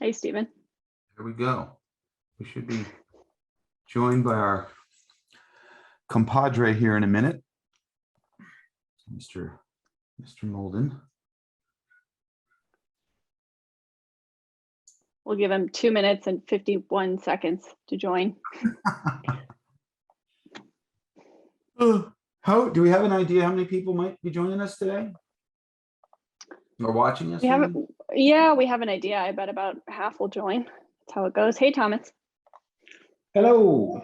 Hey, Stephen. Here we go. We should be joined by our compadre here in a minute, Mr. Molden. We'll give him 2 minutes and 51 seconds to join. How do we have an idea how many people might be joining us today or watching us? We have an idea. I bet about half will join. That's how it goes. Hey, Thomas. Hello.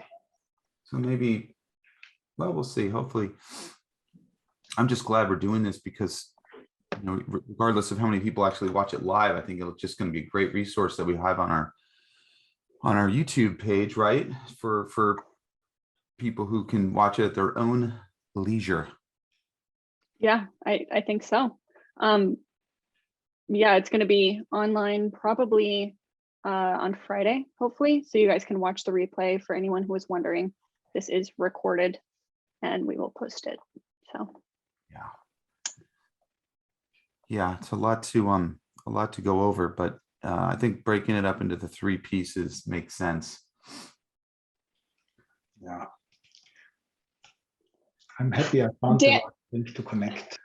So maybe, well, we'll see. Hopefully, I'm just glad we're doing this because, you know, regardless of how many people actually watch it live, I think it's just going to be a great resource that we have on our YouTube page, right? For people who can watch it at their own leisure. Yeah, I think so. Yeah, it's going to be online probably on Friday, hopefully. So you guys can watch the replay. For anyone who was wondering, this is recorded and we will post it. So yeah, it's a lot to go over, but I think breaking it up into the 3 pieces makes sense. Yeah. I'm happy I found the right link to connect.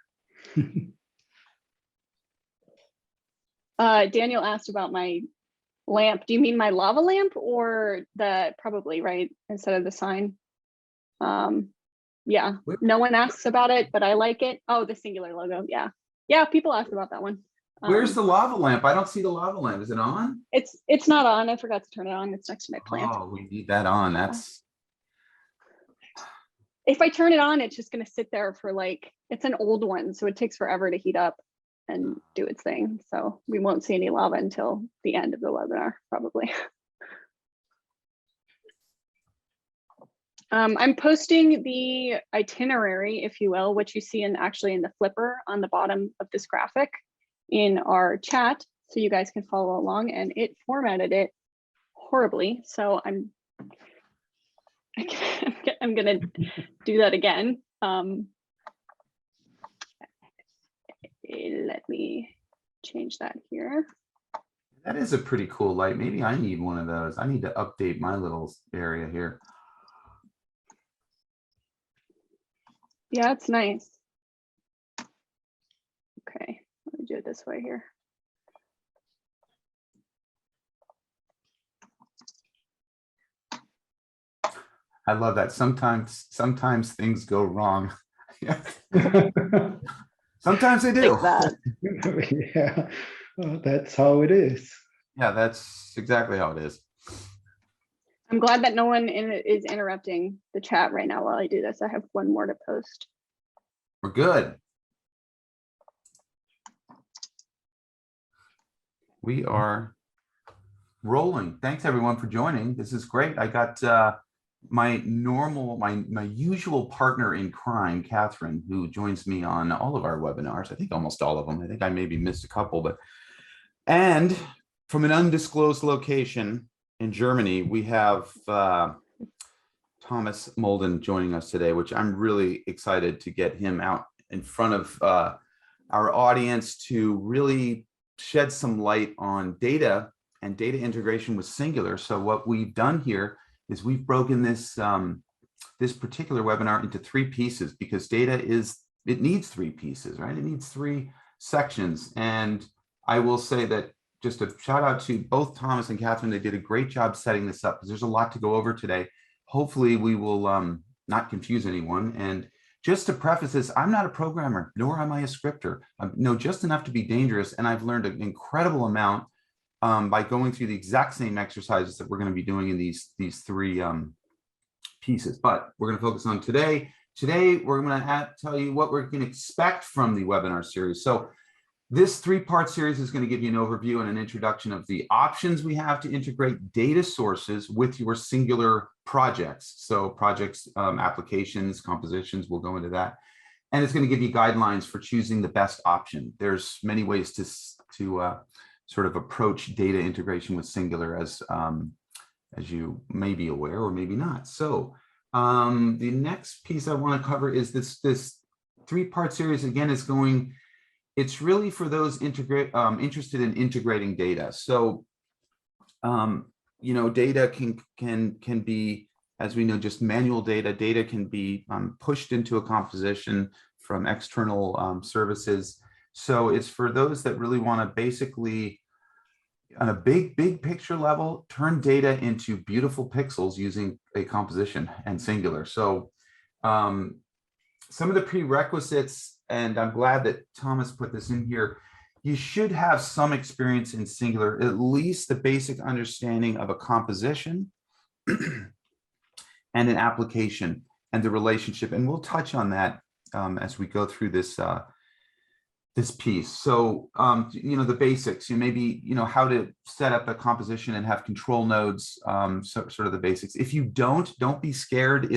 Daniel asked about my lamp. Do you mean my lava lamp or probably, right? Instead of the sign. Yeah, no one asks about it, but I like it. Oh, the Singular logo. Yeah, people ask about that one. Where's the lava lamp? I don't see the lava lamp. Is it on? It's not on. I forgot to turn it on. It's next to my plant. Oh, we need that on. That's. If I turn it on, it's just going to sit there for it's an old one, so it takes forever to heat up and do its thing. So we won't see any lava until the end of the webinar, probably. I'm posting the itinerary, if you will, which you see actually in the flipper on the bottom of this graphic in our chat, so you guys can follow along, and it formatted it horribly. So I'm gonna do that again. Let me change that here. That is a pretty cool light. Maybe I need one of those. I need to update my little area here. Yeah, it's nice. Okay, let me do it this way here. I love that. Sometimes things go wrong. Sometimes they do. Yeah, that's how it is. Yeah, that's exactly how it is. I'm glad that no one is interrupting the chat right now while I do this. I have one more to post. We're good. We are rolling. Thanks everyone for joining. This is great. I got my usual partner in crime, Catherine, who joins me on all of our webinars. I think almost all of them. I think I maybe missed a couple, and from an undisclosed location in Germany, we have Thomas Molden joining us today, which I'm really excited to get him out in front of our audience to really shed some light on data and data integration with Singular. So what we've done here is we've broken this this particular webinar into 3 pieces because data it needs 3 pieces, right? It needs 3 sections. And I will say that just a shout out to both Thomas and Catherine. They did a great job setting this up because there's a lot to go over today. Hopefully we will not confuse anyone. And just to preface this, I'm not a programmer, nor am I a scripter. I know just enough to be dangerous. And I've learned an incredible amount by going through the exact same exercises that we're going to be doing in these 3 pieces. But we're going to focus on today. Today, we're going to tell you what we're going to expect from the webinar series. So this 3-part series is going to give you an overview and an introduction of the options we have to integrate data sources with your Singular projects. So projects, applications, compositions, we'll go into that. And it's going to give you guidelines for choosing the best option. There's many ways to sort of approach data integration with Singular as you may be aware or maybe not. So the next piece I want to cover is this 3-part series. Again, it's really for those interested in integrating data. So Data can be, as we know, just manual data. Data can be pushed into a composition from external services. So it's for those that really want to basically, on a big picture level, turn data into beautiful pixels using a composition and Singular. So some of the prerequisites, and I'm glad that Thomas put this in here, you should have some experience in Singular, at least the basic understanding of a composition and an application and the relationship. And we'll touch on that as we go through this this piece. So, the basics, how to set up a composition and have control nodes, sort of the basics. If you don't be scared.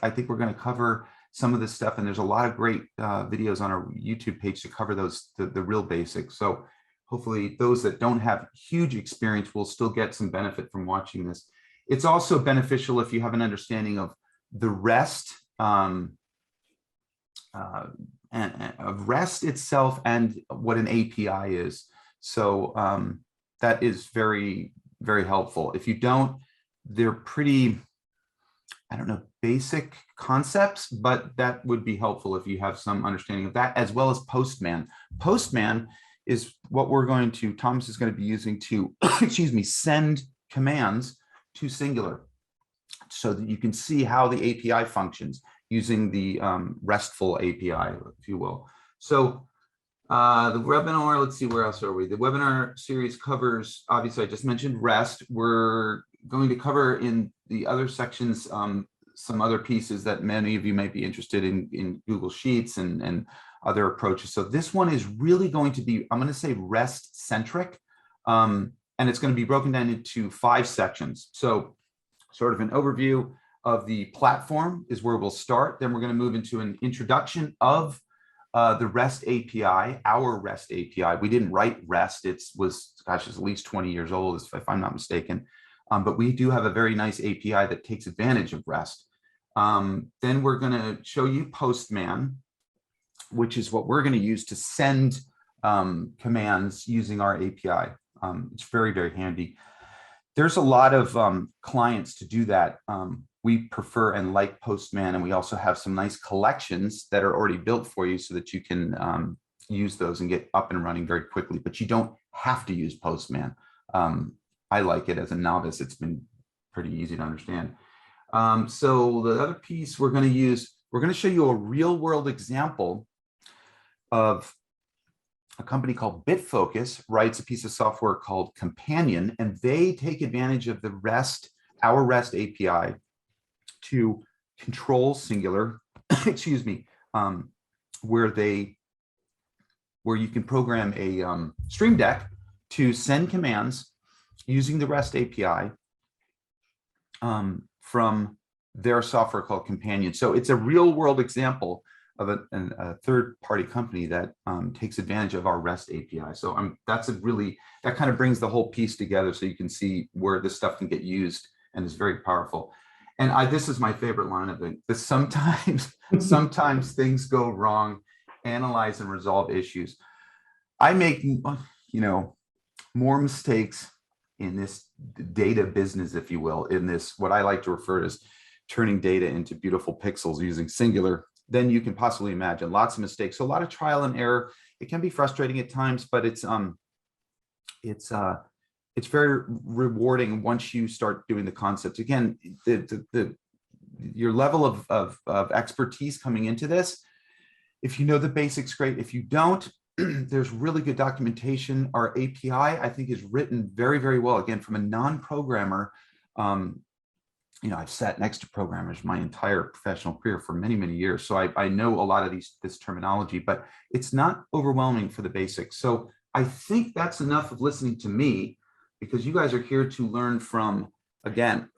I think we're going to cover some of this stuff, and there's a lot of great videos on our YouTube page to cover the real basics. So hopefully those that don't have huge experience will still get some benefit from watching this. It's also beneficial if you have an understanding of the REST, and of REST itself and what an API is. So that is very, very helpful. If you don't, they're pretty, basic concepts, but that would be helpful if you have some understanding of that, as well as Postman. Postman is what Thomas is going to be using to, send commands to Singular so that you can see how the API functions using the RESTful API, if you will. So the webinar, let's see, where else are we? The webinar series covers, obviously I just mentioned REST. We're going to cover in the other sections some other pieces that many of you might be interested in Google Sheets and other approaches. So this one is really going to be, I'm going to say REST centric, and it's going to be broken down into 5 sections. So sort of an overview of the platform is where we'll start. Then we're going to move into an introduction of the REST API, our REST API. We didn't write REST. It's at least 20 years old, if I'm not mistaken. But we do have a very nice API that takes advantage of REST. Then we're going to show you Postman, which is what we're going to use to send commands using our API. It's very, very handy. There's a lot of clients to do that. We prefer and like Postman, and we also have some nice collections that are already built for you so that you can use those and get up and running very quickly, but you don't have to use Postman. I like it as a novice. It's been pretty easy to understand. So the other piece we're going to show you a real world example of a company called Bitfocus writes a piece of software called Companion, and they take advantage of our REST API to control Singular, where you can program a Stream Deck to send commands using the REST API from their software called Companion. So it's a real world example of a third-party company that takes advantage of our REST API. So that kind of brings the whole piece together so you can see where this stuff can get used and is very powerful. And this is my favorite line of it. Sometimes things go wrong. Analyze and resolve issues. I make, more mistakes in this data business, if you will, in this, what I like to refer to as turning data into beautiful pixels using Singular, than you can possibly imagine. Lots of mistakes, so a lot of trial and error. It can be frustrating at times, but it's very rewarding once you start doing the concepts. Again, your level of expertise coming into this, if you know the basics, great. If you don't, there's really good documentation. Our API, I think, is written very, very well. Again, from a non-programmer, I've sat next to programmers my entire professional career for many, many years. So I know a lot of this terminology, but it's not overwhelming for the basics. So I think that's enough of listening to me, because you guys are here to learn from, again,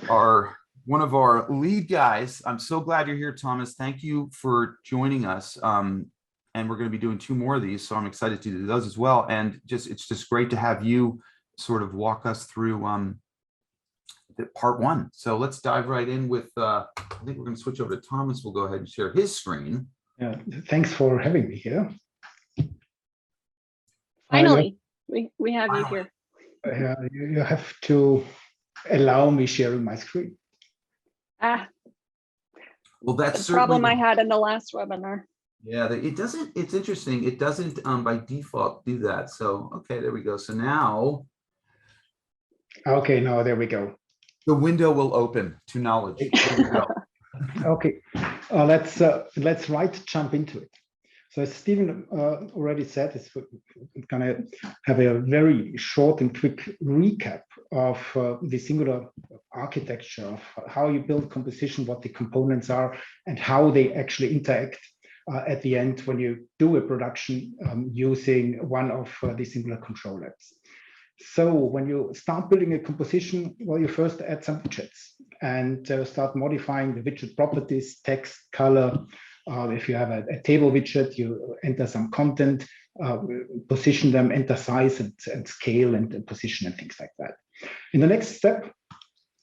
one of our lead guys. I'm so glad you're here, Thomas. Thank you for joining us. And we're going to be doing 2 more of these, so I'm excited to do those as well. And it's just great to have you sort of walk us through part 1. So let's dive right in with, I think we're going to switch over to Thomas. We'll go ahead and share his screen. Yeah, thanks for having me here. Finally, we have you here. You have to allow me sharing my screen. Ah, Well, that's the problem certainly I had in the last webinar. yeah. It doesn't. It's interesting. It doesn't by default do that. So okay, there we go. So now Okay, now there we go. the window will open to knowledge. Here we go. Okay, let's jump into it. So as Stephen already said, it's going to have a very short and quick recap of the Singular architecture, of how you build composition, what the components are, and how they actually interact at the end when you do a production using one of the Singular control apps. So when you start building a composition, well, you first add some widgets and start modifying the widget properties, text, color. If you have a table widget, you enter some content, position them, enter size and scale and position and things like that. In the next step,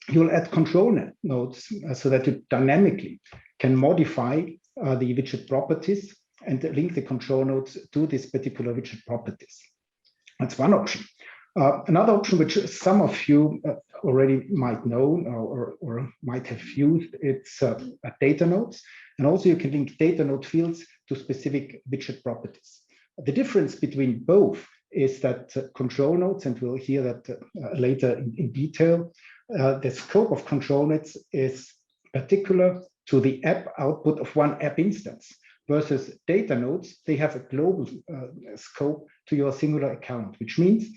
you'll add control nodes so that you dynamically can modify the widget properties and link the control nodes to this particular widget properties. That's one option. Another option, which some of you already might know or might have used, it's data nodes. And also you can link data node fields to specific widget properties. The difference between both is that control nodes, and we'll hear that later in detail, the scope of control nodes is particular to the app output of one app instance. Versus data nodes, they have a global scope to your Singular account, which means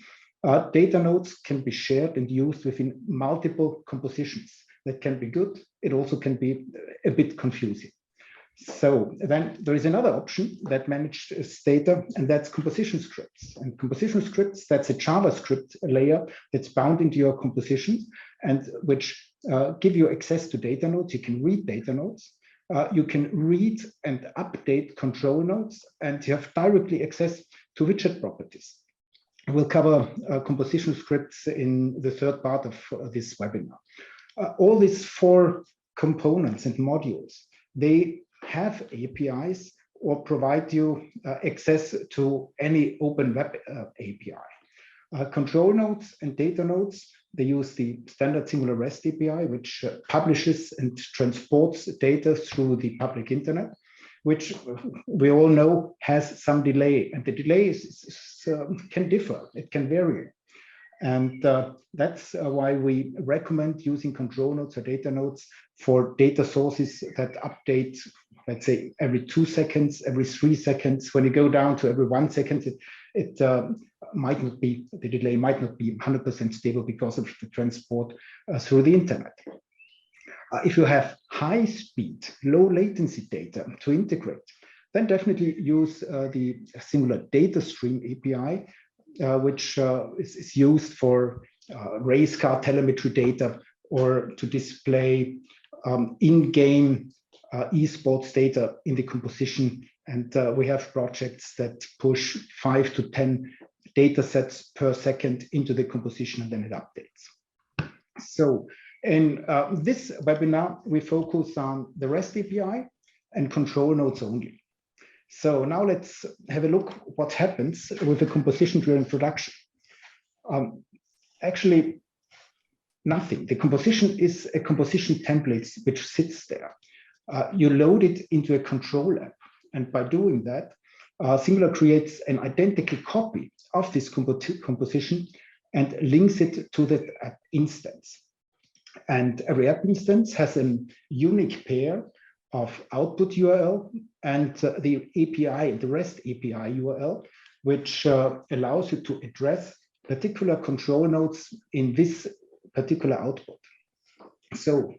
data nodes can be shared and used within multiple compositions. That can be good. It also can be a bit confusing. So then there is another option that manages data, and that's composition scripts. And composition scripts, that's a JavaScript layer that's bound into your compositions and which give you access to data nodes. You can read data nodes. You can read and update control nodes, and you have directly access to widget properties. We'll cover composition scripts in the third part of this webinar. All these four components and modules, they have APIs or provide you access to any open web API. Control nodes and data nodes, they use the standard Singular REST API, which publishes and transports data through the public internet, which we all know has some delay, and the delay can differ, it can vary. And that's why we recommend using control nodes or data nodes for data sources that update, let's say, every 2 seconds, every 3 seconds. When you go down to every 1 second, it might not be, the delay might not be 100% stable because of the transport through the internet. If you have high speed, low latency data to integrate, then definitely use the Singular Data Stream API, which is used for race car telemetry data or to display in-game esports data in the composition. And we have projects that push 5 to 10 data sets per second into the composition, and then it updates. So in this webinar, we focus on the REST API and control nodes only. So now let's have a look what happens with the composition during production. Actually, nothing. The composition is a composition template which sits there. You load it into a control app, and by doing that, Singular creates an identical copy of this composition and links it to the app instance. And every app instance has a unique pair of output URL and the API, the REST API URL, which allows you to address particular control nodes in this particular output. So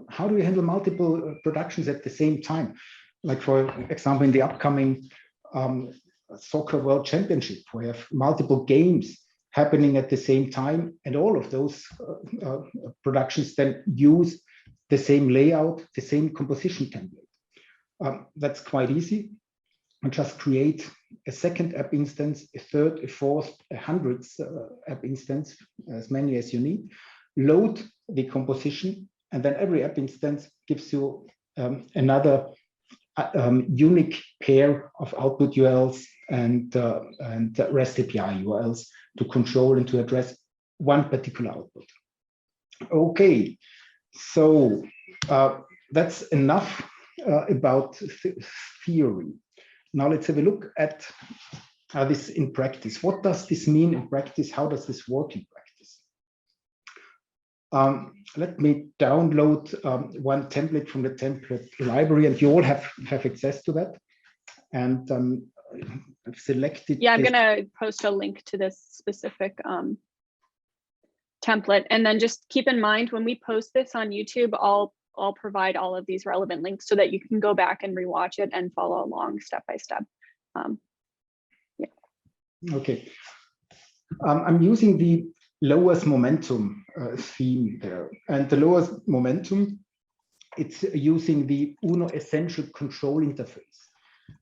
how do you handle multiple productions at the same time? Like, for example, in the upcoming Soccer World Championship, we have multiple games happening at the same time, and all of those productions then use the same layout, the same composition template. That's quite easy. And just create a second app instance, a third, a fourth, a 100th app instance, as many as you need. Load the composition, and then every app instance gives you another unique pair of output URLs and REST API URLs to control and to address one particular output. Okay, so that's enough about theory. Now let's have a look at this in practice. What does this mean in practice? How does this work in practice? Let me download one template from the template library, and you all have access to that. And I've selected. Yeah, I'm gonna post a link to this specific template, and then just keep in mind when we post this on YouTube, I'll provide all of these relevant links so that you can go back and rewatch it and follow along step by step. Yeah. Okay. I'm using the lowest momentum theme there, and the lowest momentum, it's using the UNO Essential Control Interface,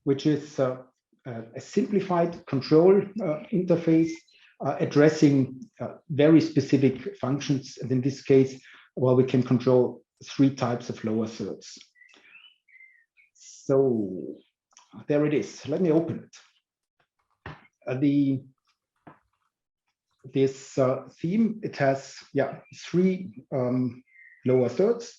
which is a simplified control interface addressing very specific functions. And in this case, well, we can control 3 types of lower thirds. So there it is. Let me open it. This theme, it has 3 lower thirds.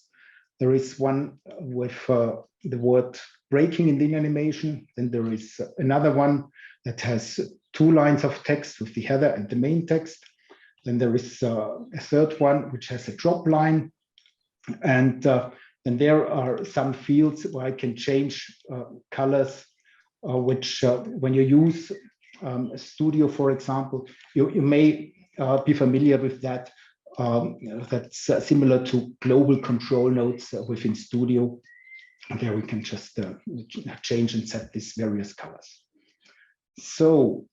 There is one with the word breaking in the animation. Then there is another one that has 2 lines of text with the header and the main text. Then there is a third one which has a drop line. And then there are some fields where I can change colors, which when you use Studio, for example, you may be familiar with that. That's similar to global control nodes within Studio. And there we can just change and set these various colors. So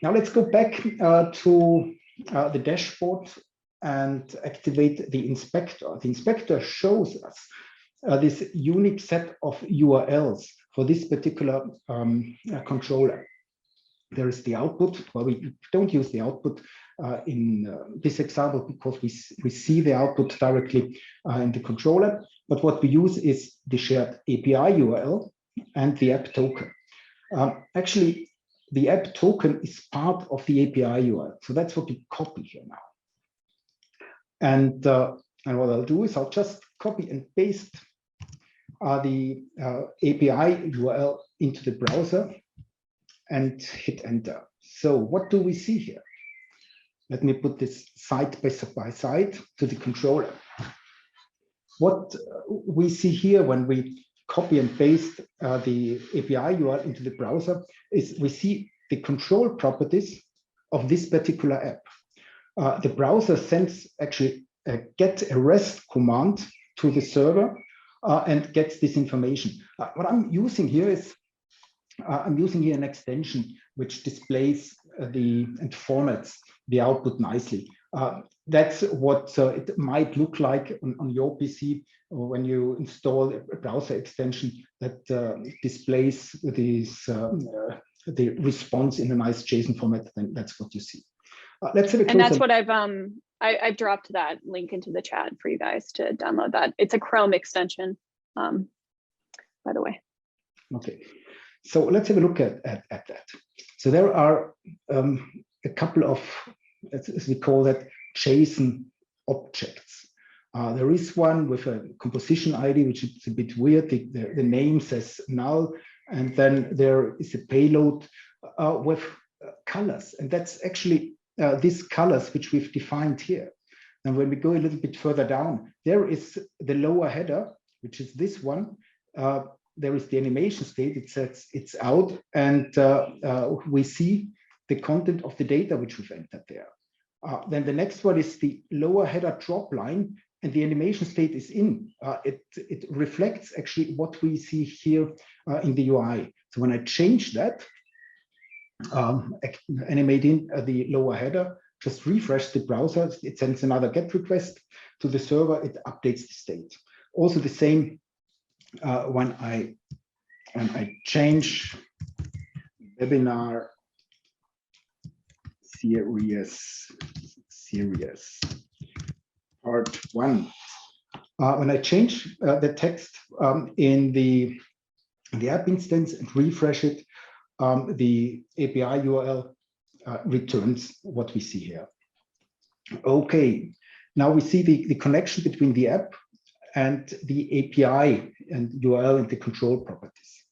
now let's go back to the dashboard and activate the inspector. The inspector shows us this unique set of URLs for this particular controller. There is the output. Well, we don't use the output in this example because we see the output directly in the controller. But what we use is the shared API URL and the app token. Actually, the app token is part of the API URL. So that's what we copy here now. And what I'll do is I'll just copy and paste the API URL into the browser and hit enter. So what do we see here? Let me put this side by side to the controller. What we see here when we copy and paste the API URL into the browser is we see the control properties of this particular app. The browser sends actually a get a REST command to the server and gets this information. What I'm using here is I'm using here an extension which displays and formats the output nicely. That's what it might look like on your PC when you install a browser extension that displays this, the response in a nice JSON format. Then that's what you see. Let's have a closer. And that's what I've dropped that link into the chat for you guys to download that. It's a Chrome extension, by the way. Okay, so let's have a look at that. So there are a couple of, as we call that, JSON objects. There is one with a composition ID, which is a bit weird. The name says null, and then there is a payload with colors, and that's actually these colors which we've defined here. And when we go a little bit further down, there is the lower header, which is this one. There is the animation state. It says it's out, and we see the content of the data which we've entered there. Then the next one is the lower header drop line, and the animation state is in. It reflects actually what we see here in the UI. So when I change that, animating the lower header, just refresh the browser, it sends another GET request to the server, it updates the state. Also the same when I change webinar series part 1. When I change the text in the app instance and refresh it, the API URL returns what we see here. Okay, now we see the connection between the app and the API and URL and the control properties.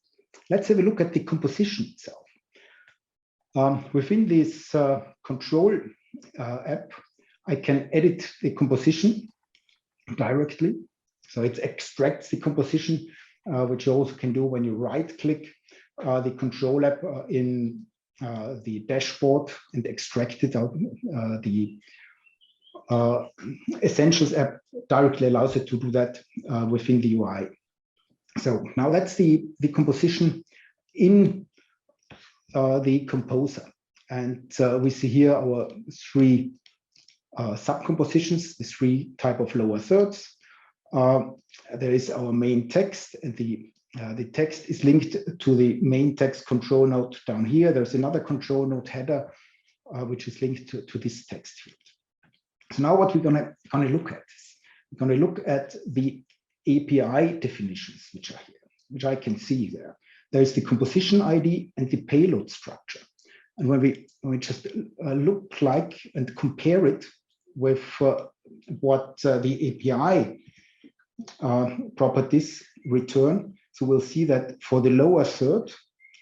Let's have a look at the composition itself. Within this control app, I can edit the composition directly. So it extracts the composition, which you also can do when you right-click the control app in the dashboard and extract it out. The Essentials app directly allows it to do that within the UI. So now that's the composition in the composer. And we see here our three sub-compositions, the three type of lower thirds. There is our main text, and the text is linked to the main text control node down here. There's another control node header, which is linked to this text field. So now what we're gonna look at is we're gonna look at the API definitions, which are here, which I can see there. There's the composition ID and the payload structure. And when we just look like and compare it with what the API properties return, so we'll see that for the lower third,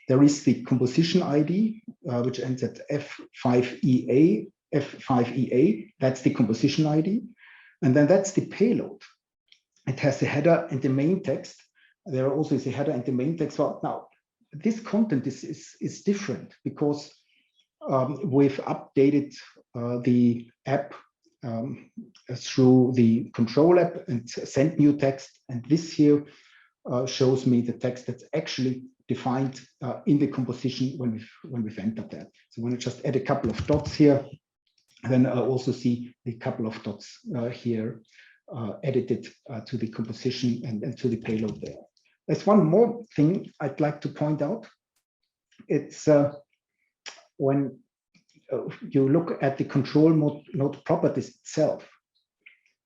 there is the composition ID, which ends at F5EA, that's the composition ID. And then that's the payload. It has the header and the main text. There also is a header and the main text. Well, now, this content is different because we've updated the app through the control app and sent new text. And this here shows me the text that's actually defined in the composition when we've entered that. So when I just add a couple of dots here, then I also see a couple of dots here edited to the composition and to the payload there. There's one more thing I'd like to point out. It's when you look at the control node properties itself,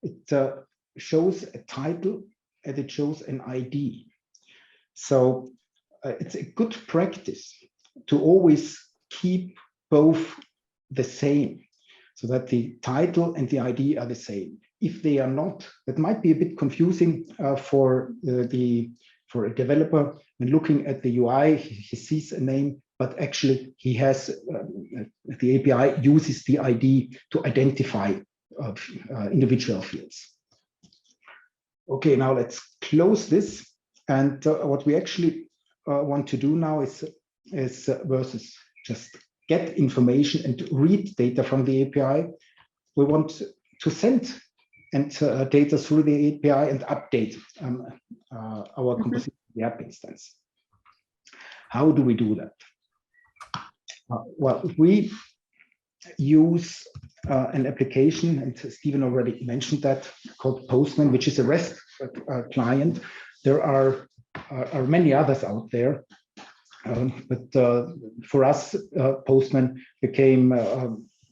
it shows a title and it shows an ID. So it's a good practice to always keep both the same, so that the title and the ID are the same. If they are not, that might be a bit confusing for a developer. When looking at the UI, he sees a name, but actually he has the API uses the ID to identify individual fields. Okay, now let's close this. And what we actually want to do now is versus just get information and read data from the API. We want to send data through the API and update our composition the app instance. How do we do that? Well, we use an application, and Stephen already mentioned that, called Postman, which is a REST client. There are many others out there. But for us, Postman became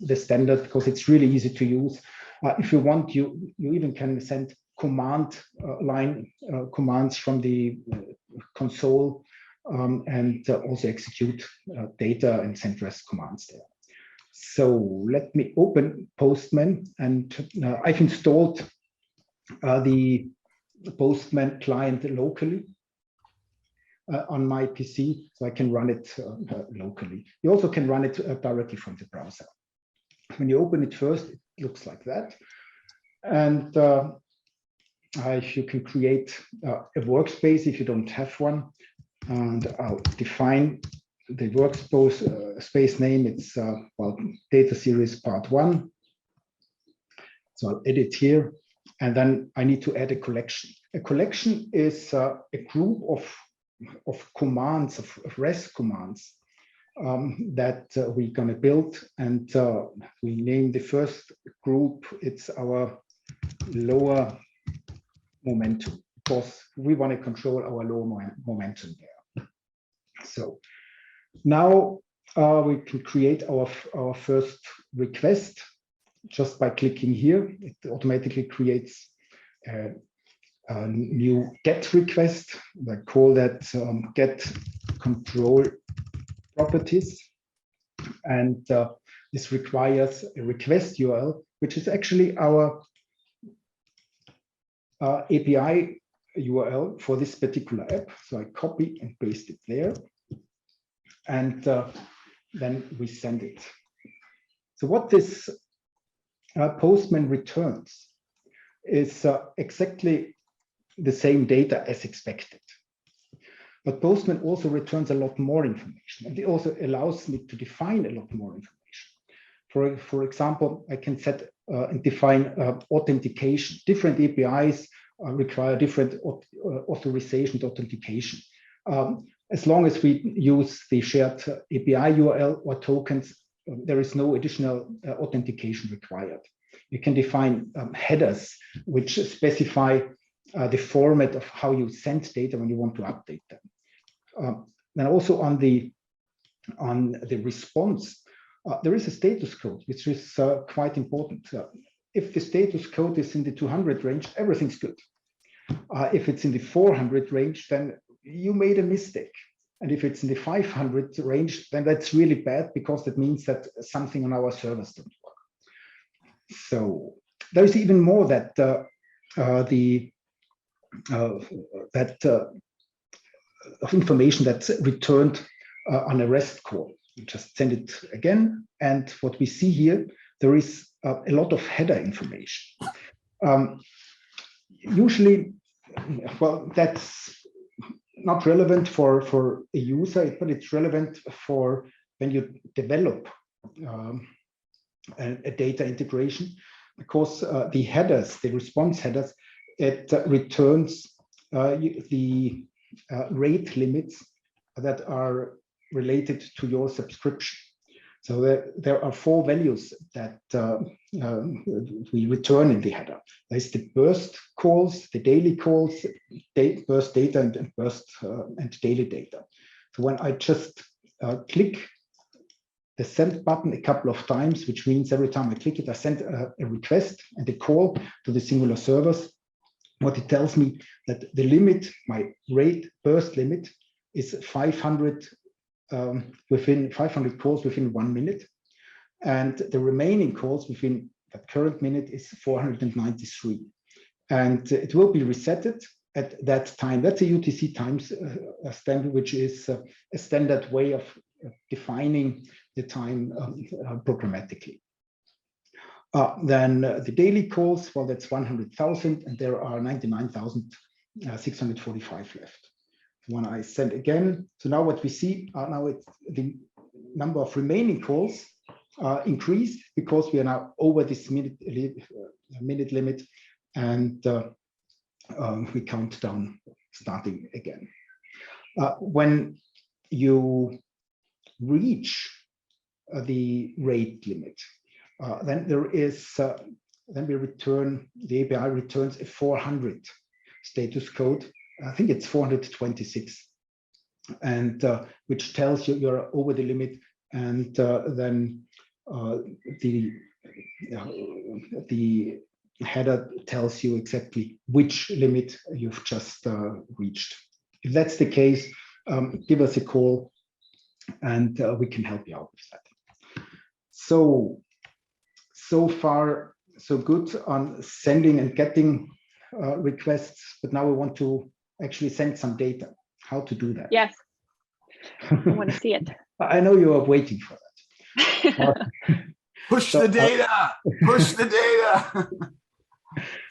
the standard because it's really easy to use. If you want, you even can send command line commands from the console and also execute data and send REST commands there. So let me open Postman, and I've installed the Postman client locally on my PC, so I can run it locally. You also can run it directly from the browser. When you open it first, it looks like that. And you can create a workspace if you don't have one. And I'll define the workspace space name. It's well, data series part 1. So I'll edit here. And then I need to add a collection. A collection is a group of commands, of REST commands that we're going to build. And we name the first group, it's our lower momentum, because we want to control our lower momentum there. So now we can create our first request just by clicking here. It automatically creates a new GET request. I call that GET control properties. And this requires a request URL, which is actually our API URL for this particular app. So I copy and paste it there, and then we send it. So what this Postman returns is exactly the same data as expected. But Postman also returns a lot more information, and it also allows me to define a lot more information. For example, I can set and define authentication. Different APIs require different authorization authentication. As long as we use the shared API URL or tokens, there is no additional authentication required. You can define headers which specify the format of how you send data when you want to update them. Then also on the response, there is a status code, which is quite important. If the status code is in the 200 range, everything's good. If it's in the 400 range, then you made a mistake. And if it's in the 500 range, then that's really bad, because that means that something on our servers don't work. So there's even more that information that's returned on a REST call. You just send it again, and what we see here, there is a lot of header information. Usually, well, that's not relevant for a user, but it's relevant for when you develop a data integration, because the headers, the response headers, it returns the rate limits that are related to your subscription. So there are 4 values that we return in the header. There's the burst calls, the daily calls, burst data, and burst and daily data. So when I just click the send button a couple of times, which means every time I click it, I send a request and a call to the Singular servers. What it tells me that the limit, my rate burst limit, is 500 within 500 calls within 1 minute, and the remaining calls within that current minute is 493, and it will be resetted at that time. That's a UTC times standard, which is a standard way of defining the time programmatically. Then the daily calls, well, that's 100,000, and there are 99,645 left. When I send again, so now what we see now it's the number of remaining calls increased, because we are now over this minute limit, and we count down starting again. When you reach the rate limit, then there is then we return, the API returns a 400 status code. I think it's 426, and which tells you you're over the limit, and then the header tells you exactly which limit you've just reached. If that's the case, give us a call, and we can help you out with that. So far, so good on sending and getting requests, but now we want to actually send some data. How to do that? Yes, I want to see it. I know you are waiting for that. Push the data, push the data.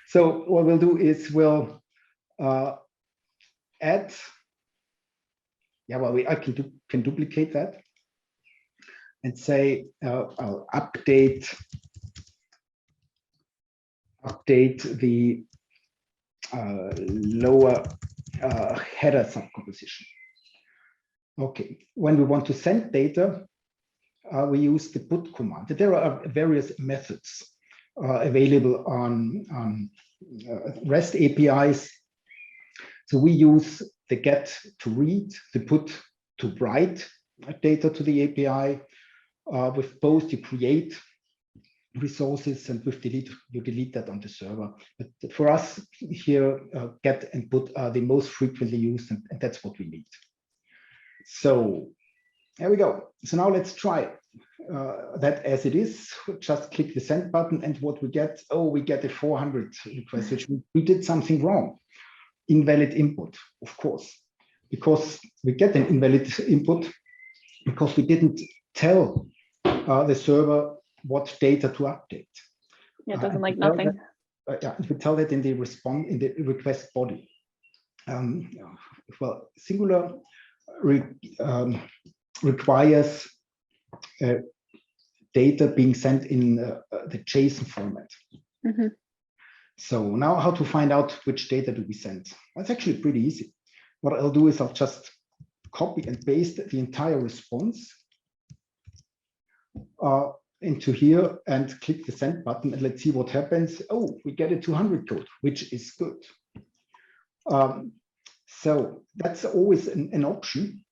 So what we'll do is we'll add, I can duplicate that and say I'll update the lower header subcomposition. Okay, when we want to send data, we use the put command. There are various methods available on REST APIs. So we use the get to read, the put to write data to the API. With both, you create resources, and with delete, you delete that on the server. But for us here, get and put are the most frequently used, and that's what we need. So there we go. So now let's try it. that as it is, just click the send button, and what we get, we get a 400 request, which we did something wrong. Invalid input, of course, because we get an invalid input because we didn't tell the server what data to update. Yeah, it doesn't like nothing. We tell that in the response, in the request body. Well, Singular requires data being sent in the JSON format. Mm-hmm. So now how to find out which data do we send? That's actually pretty easy. What I'll do is I'll just copy and paste the entire response into here and click the send button, and let's see what happens. Oh, we get a 200 code, which is good. So that's always an option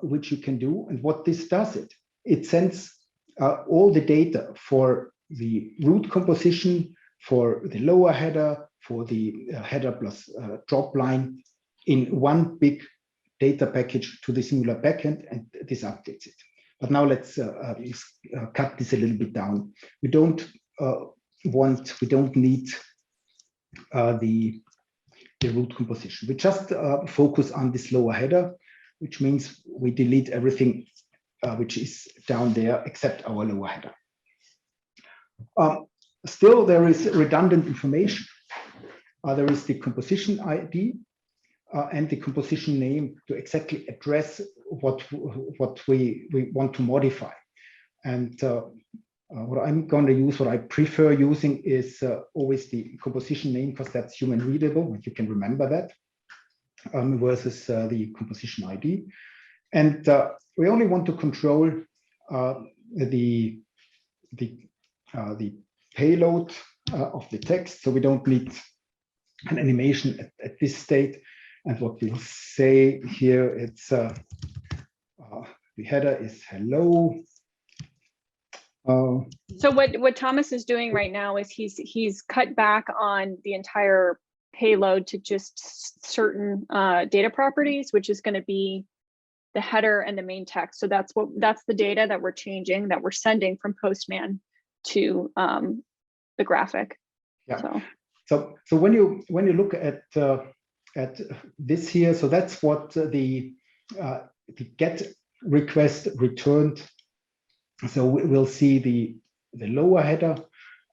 which you can do. And what this does, it sends all the data for the root composition, for the lower header, for the header plus drop line in one big data package to the Singular backend, and this updates it. But now let's cut this a little bit down. We don't need the root composition. We just focus on this lower header, which means we delete everything which is down there except our lower header. Still, there is redundant information. There is the composition ID and the composition name to exactly address what we want to modify. And what I'm going to use, what I prefer using, is always the composition name, because that's human readable, and you can remember that, versus the composition ID. And we only want to control the payload of the text, so we don't need an animation at this state. And what we'll say here, it's the header is hello. So what Thomas is doing right now is he's cut back on the entire payload to just certain data properties, which is going to be the header and the main text. So that's the data that we're changing, that we're sending from Postman to the graphic. Yeah. So when you look at this here, so that's what the get request returned. So we'll see the lower header,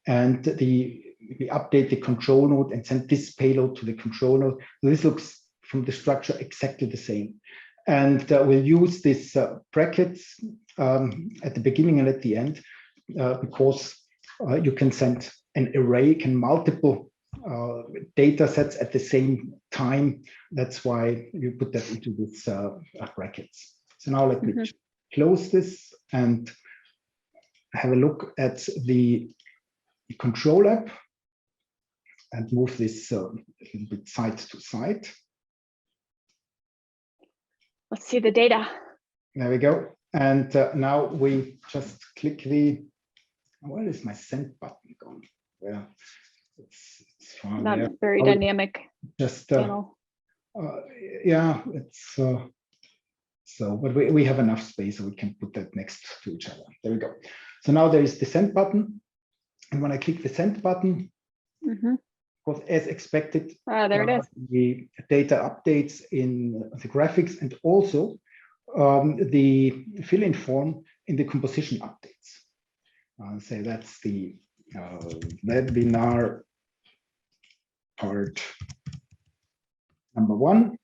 and we update the control node and send this payload to the control node. So this looks from the structure exactly the same. And we'll use this brackets at the beginning and at the end because you can send an array, can multiple data sets at the same time. That's why you put that into this brackets. So now let me close this and have a look at the control app and move this a little bit side to side. Let's see the data. There we go. And now we just click the, where is my send button gone? Yeah, it's fine. Not there. very dynamic. Just channel. yeah, it's so, but we have enough space so we can put that next to each other. There we go. So now there is the send button, and when I click the send button, of course, as expected, there it is. The data updates in the graphics, and also the fill-in form in the composition updates. I'll say that's the webinar part number 1.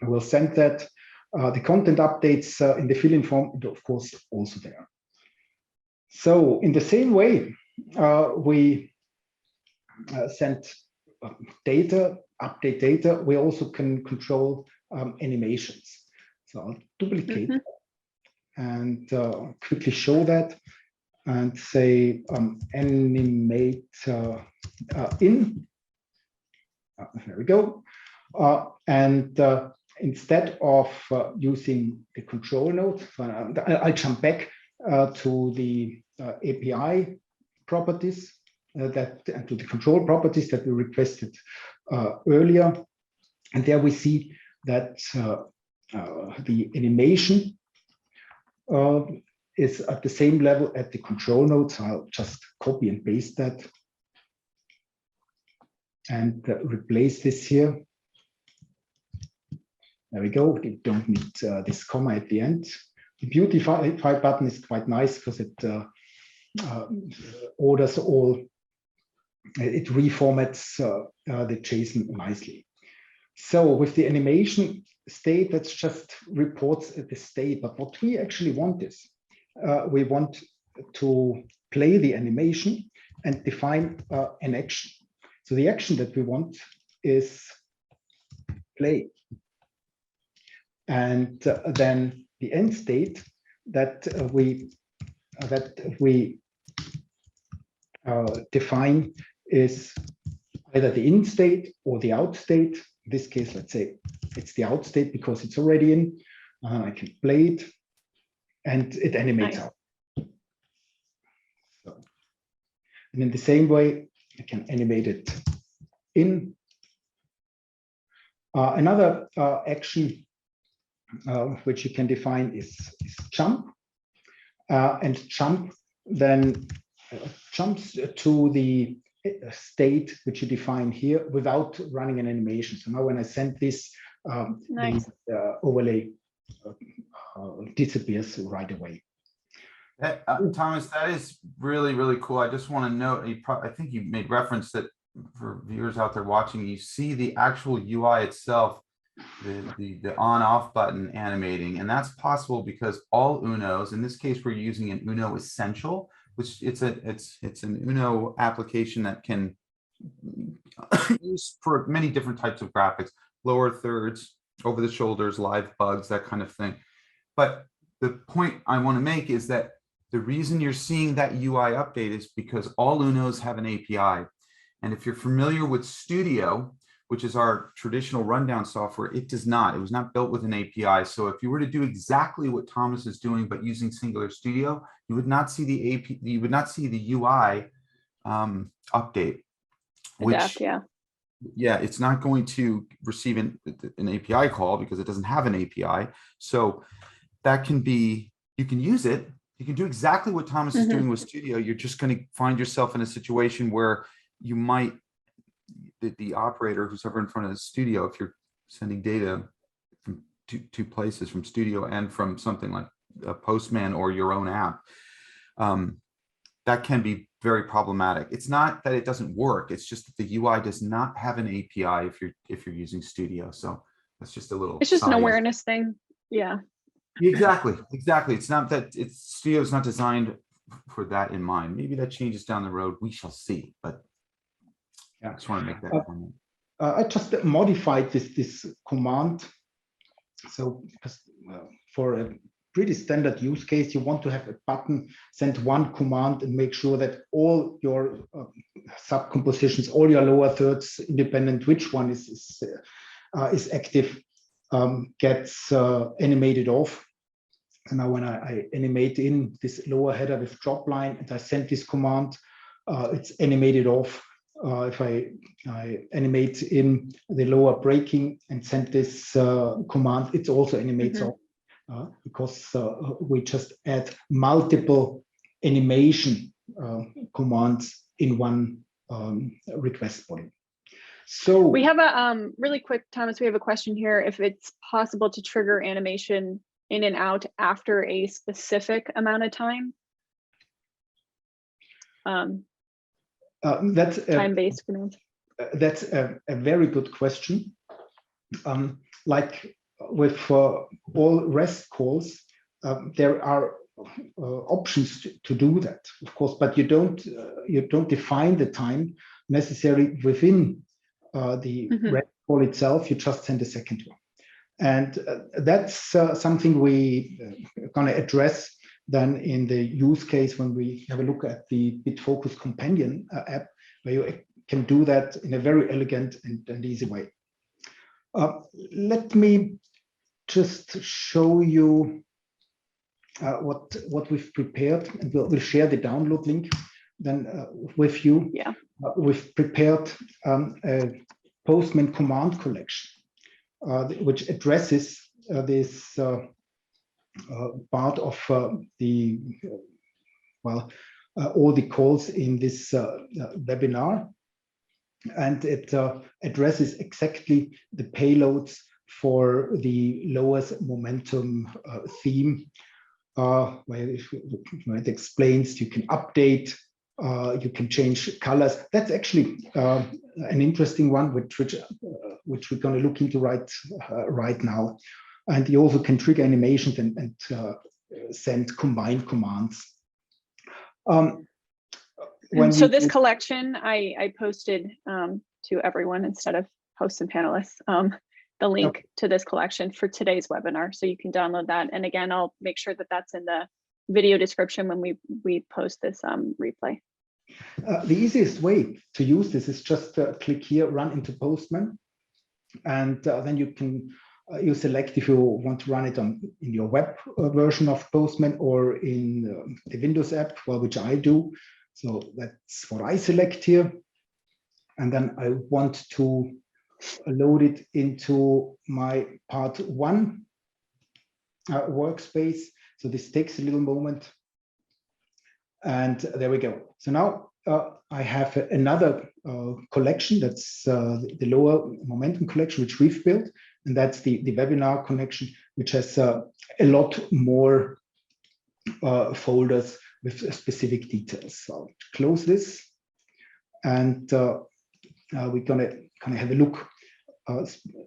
I will send that. The content updates in the fill-in form, of course, also there. So in the same way, we send data, update data. We also can control animations. So I'll duplicate and quickly show that and say animate in. There we go. And instead of using the control node, I'll jump back to the API properties and to the control properties that we requested earlier. And there we see that the animation is at the same level at the control node. So I'll just copy and paste that and replace this here. There we go. We don't need this comma at the end. The beautify button is quite nice because it orders all, it reformats the JSON nicely. So with the animation state, that's just reports the state. But what we actually want is, we want to play the animation and define an action. So the action that we want is play. And then the end state that we define is either the in state or the out state. In this case, let's say it's the out state because it's already in. I can play it, and it animates out. So, and in the same way, I can animate it in. Another action which you can define is jump, and jump then jumps to the state which you define here without running an animation. So now when I send this, Nice. the overlay disappears right away. Thomas, that is really, really cool. I just want to note, I think you made reference that for viewers out there watching, you see the actual UI itself, the on-off button animating, and that's possible because all Unos, in this case, we're using an Uno Essential, which it's an Uno application that can use for many different types of graphics, lower thirds, over the shoulders, live bugs, that kind of thing. But the point I want to make is that the reason you're seeing that UI update is because all Unos have an API. And if you're familiar with Studio, which is our traditional rundown software, it does not. It was not built with an API. So if you were to do exactly what Thomas is doing, but using Singular Studio, you would not see the API, you would not see the UI update. Which, yeah, it's not going to receive an API call because it doesn't have an API. So that can be, you can use it. You can do exactly what Thomas is doing with Studio. You're just going to find yourself in a situation where you might, the operator who's ever in front of the Studio, if you're sending data from two places, from Studio and from something like a Postman or your own app, that can be very problematic. It's not that it doesn't work. It's just that the UI does not have an API if you're using Studio. So that's just a little. It's just an awareness thing. Yeah. Exactly. It's not that Studio is not designed for that in mind. Maybe that changes down the road. We shall see. But yeah, I just want to make that comment. I just modified this command. So for a pretty standard use case, you want to have a button, send one command and make sure that all your subcompositions, all your lower thirds, independent which one is active, gets animated off. And now when I animate in this lower header with drop line and I send this command, it's animated off. If I animate in the lower breaking and send this command, it also animates off. Because we just add multiple animation commands in one request body. So we have a really quick, Thomas, we have a question here. If it's possible to trigger animation in and out after a specific amount of time. That's time-based commands. That's a very good question. Like with all REST calls, there are options to do that, of course, but you don't define the time necessary within the REST call itself. You just send a second one, and that's something we are going to address then in the use case when we have a look at the Bitfocus companion app, where you can do that in a very elegant and easy way. Let me just show you what we've prepared, and we'll share the download link then with you. Yeah. We've prepared a Postman command collection, which addresses this part of the all the calls in this webinar, and it addresses exactly the payloads for the lowest momentum theme, where it explains you can update, you can change colors. That's actually an interesting one, which we're going to look into right now. And you also can trigger animations and send combined commands. So this collection, I posted to everyone instead of hosts and panelists, the link to this collection for today's webinar. So you can download that. And again, I'll make sure that that's in the video description when we post this replay. The easiest way to use this is just click here, run into Postman. And then you can you select if you want to run it in your web version of Postman or in the Windows app, well, which I do. So that's what I select here. And then I want to load it into my part 1 workspace. So this takes a little moment. And there we go. So now I have another collection. That's the lower momentum collection, which we've built. And that's the webinar connection, which has a lot more folders with specific details. So I'll close this, and we're gonna have a look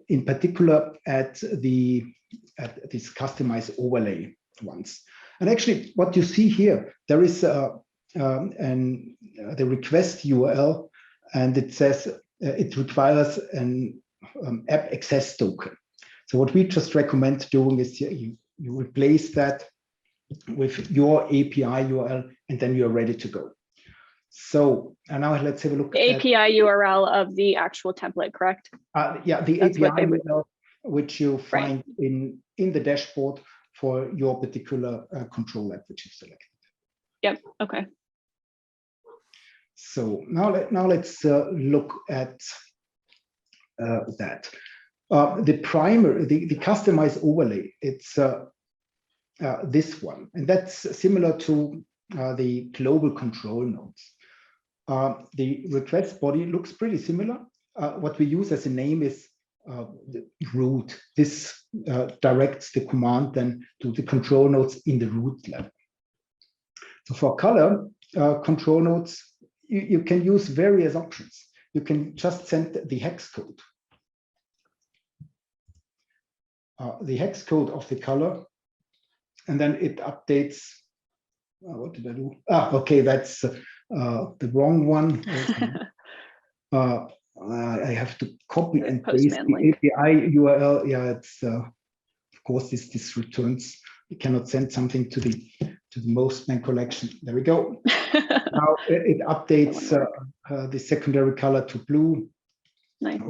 in particular at this customized overlay ones. And actually, what you see here, there is the request URL, and it says it requires an app access token. So what we just recommend doing is you replace that with your API URL, and then you're ready to go. So and now let's have a look. The API URL of the actual template, correct? Yeah, the That's API URL, which you find in the dashboard for your particular control app, which you've selected. Yep. Okay. So now let's look at that. The primer, the customized overlay, it's this one, and that's similar to the global control nodes. The request body looks pretty similar. What we use as a name is the root. This directs the command then to the control nodes in the root level. So for color control nodes, you can use various options. You can just send the hex code. The hex code of the color, and then it updates. What did I do? Okay, that's the wrong one. I have to copy and paste the API URL. Yeah, it's of course this returns. You cannot send something to the Postman collection. There we go. Now it updates the secondary color to blue. Nice.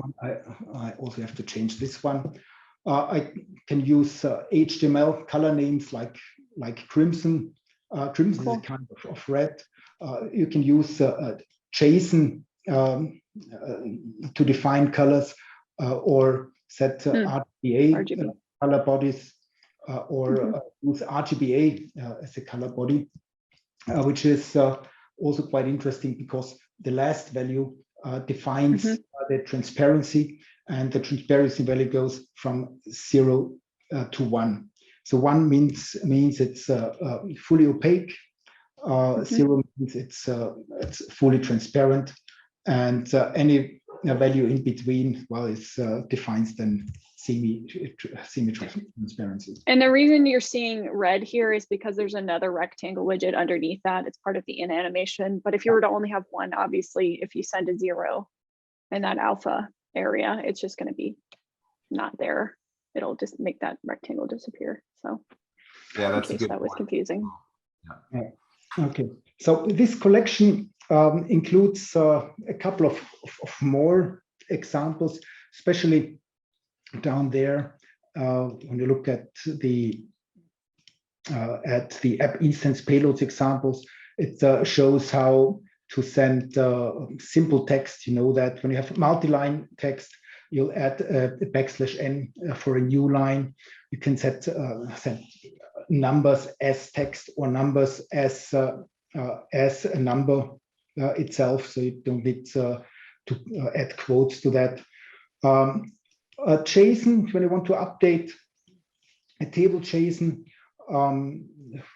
I also have to change this one. I can use HTML color names like crimson. Crimson is a kind of red. You can use JSON to define colors, or set RGBA color bodies, or use RGBA as a color body, which is also quite interesting because the last value defines the transparency, and the transparency value goes from 0 to 1. So 1 means it's fully opaque. 0 means it's fully transparent, and any value in between, well, is defines then semi-transparency. And the reason you're seeing red here is because there's another rectangle widget underneath that. It's part of the in animation. But if you were to only have one, obviously, if you send a 0 in that alpha area, it's just going to be not there. It'll just make that rectangle disappear. So yeah, that's in case that was confusing. Yeah. Okay, so this collection includes a couple of more examples, especially down there when you look at the app instance payloads examples. It shows how to send simple text. You know that when you have multi-line text, you'll add a \n for a new line. You can set numbers as text or numbers as a number itself, so you don't need to add quotes to that. JSON, when you want to update a table JSON,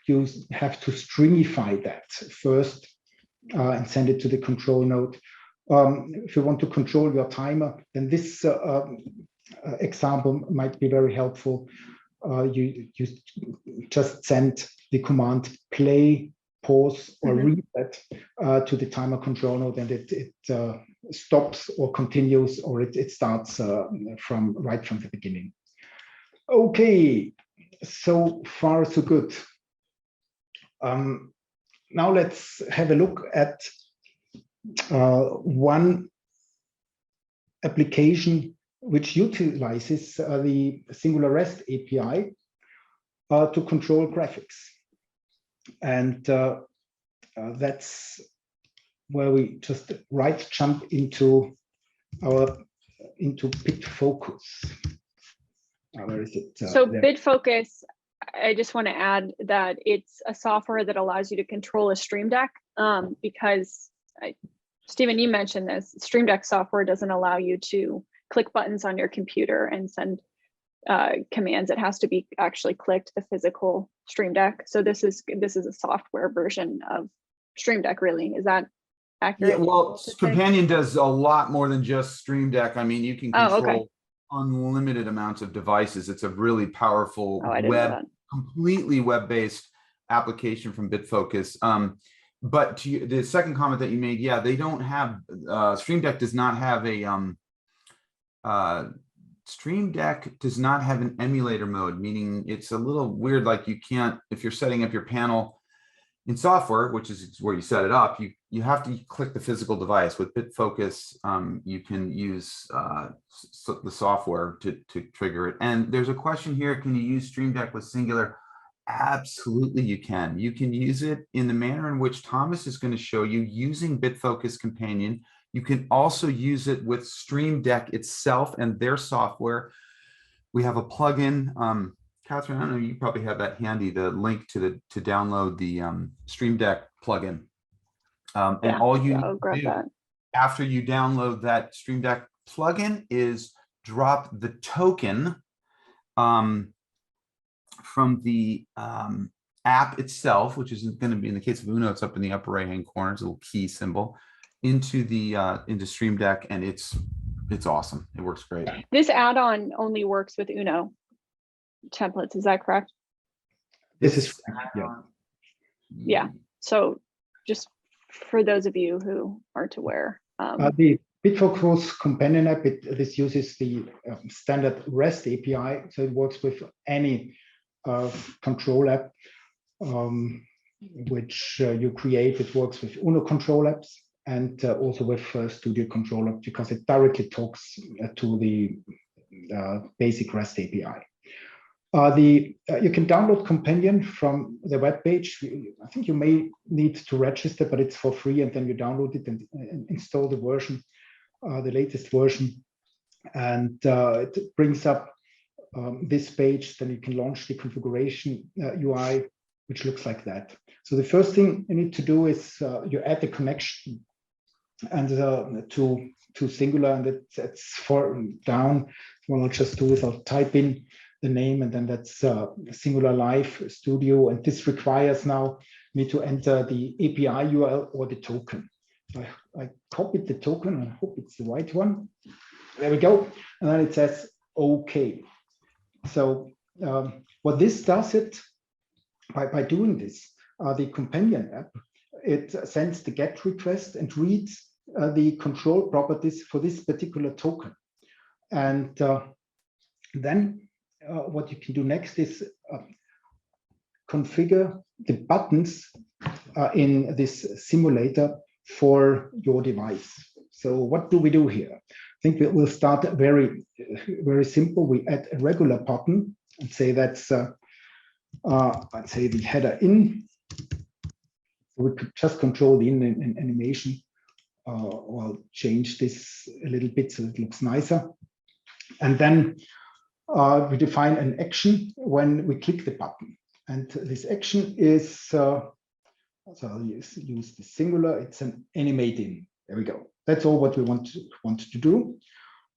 you have to stringify that first and send it to the control node. If you want to control your timer, then this example might be very helpful. You just send the command play, pause, or reset to the timer control node, and it stops or continues, or it starts right from the beginning. Okay, so far so good. Now let's have a look at one application which utilizes the Singular REST API to control graphics. And that's where we just jump into Bitfocus. Where is it? So Bitfocus, I just want to add that it's a software that allows you to control a Stream Deck because Stephen, you mentioned this, Stream Deck software doesn't allow you to click buttons on your computer and send commands. It has to be actually clicked, the physical Stream Deck. So this is a software version of Stream Deck, really. Is that accurate? Yeah, well, Companion does a lot more than just Stream Deck. I mean, you can control unlimited amounts of devices. It's a really powerful completely web-based application from Bitfocus. But to the second comment that you made, yeah, they don't have Stream Deck does not have a Stream Deck does not have an emulator mode, meaning it's a little weird. Like you can't, if you're setting up your panel in software, which is where you set it up, you have to click the physical device. With Bitfocus, you can use the software to trigger it. And there's a question here: can you use Stream Deck with Singular? Absolutely, you can. You can use it in the manner in which Thomas is going to show you, using Bitfocus Companion. You can also use it with Stream Deck itself and their software. We have a plugin. Catherine, I don't know, you probably have that handy, the link to download the Stream Deck plugin. And all you need to do after you download that Stream Deck plugin is drop the token from the app itself, which is going to be, in the case of Uno, it's up in the upper right-hand corner, it's a little key symbol, into Stream Deck, and it's awesome. It works great. This add-on only works with Uno templates, is that correct? This is yeah. So just for those of you who aren't aware, the Bitfocus companion app, this uses the standard REST API, so it works with any control app which you create. It works with Uno control apps and also with Studio control app, because it directly talks to the basic REST API. You can download Companion from the web page. I think you may need to register, but it's for free, and then you download it and install the version, the latest version, and it brings up this page. Then you can launch the configuration UI, which looks like that. So the first thing you need to do is you add the connection and to Singular, and that's for down. What I'll just do is I'll type in the name, and then that's Singular.live Studio, and this requires now me to enter the API URL or the token. I copied the token, I hope it's the right one. There we go, and then it says OK. So what this does, by doing this, the Companion app, it sends the GET request and reads the control properties for this particular token, and then what you can do next is configure the buttons in this simulator for your device. So what do we do here? I think we'll start very simple. We add a regular button and say that's I'd say the header in. We could just control the in animation, or I'll change this a little bit so it looks nicer. And then we define an action when we click the button. And this action is, so I'll use the singular, it's an animate in. There we go. That's all what we want to do.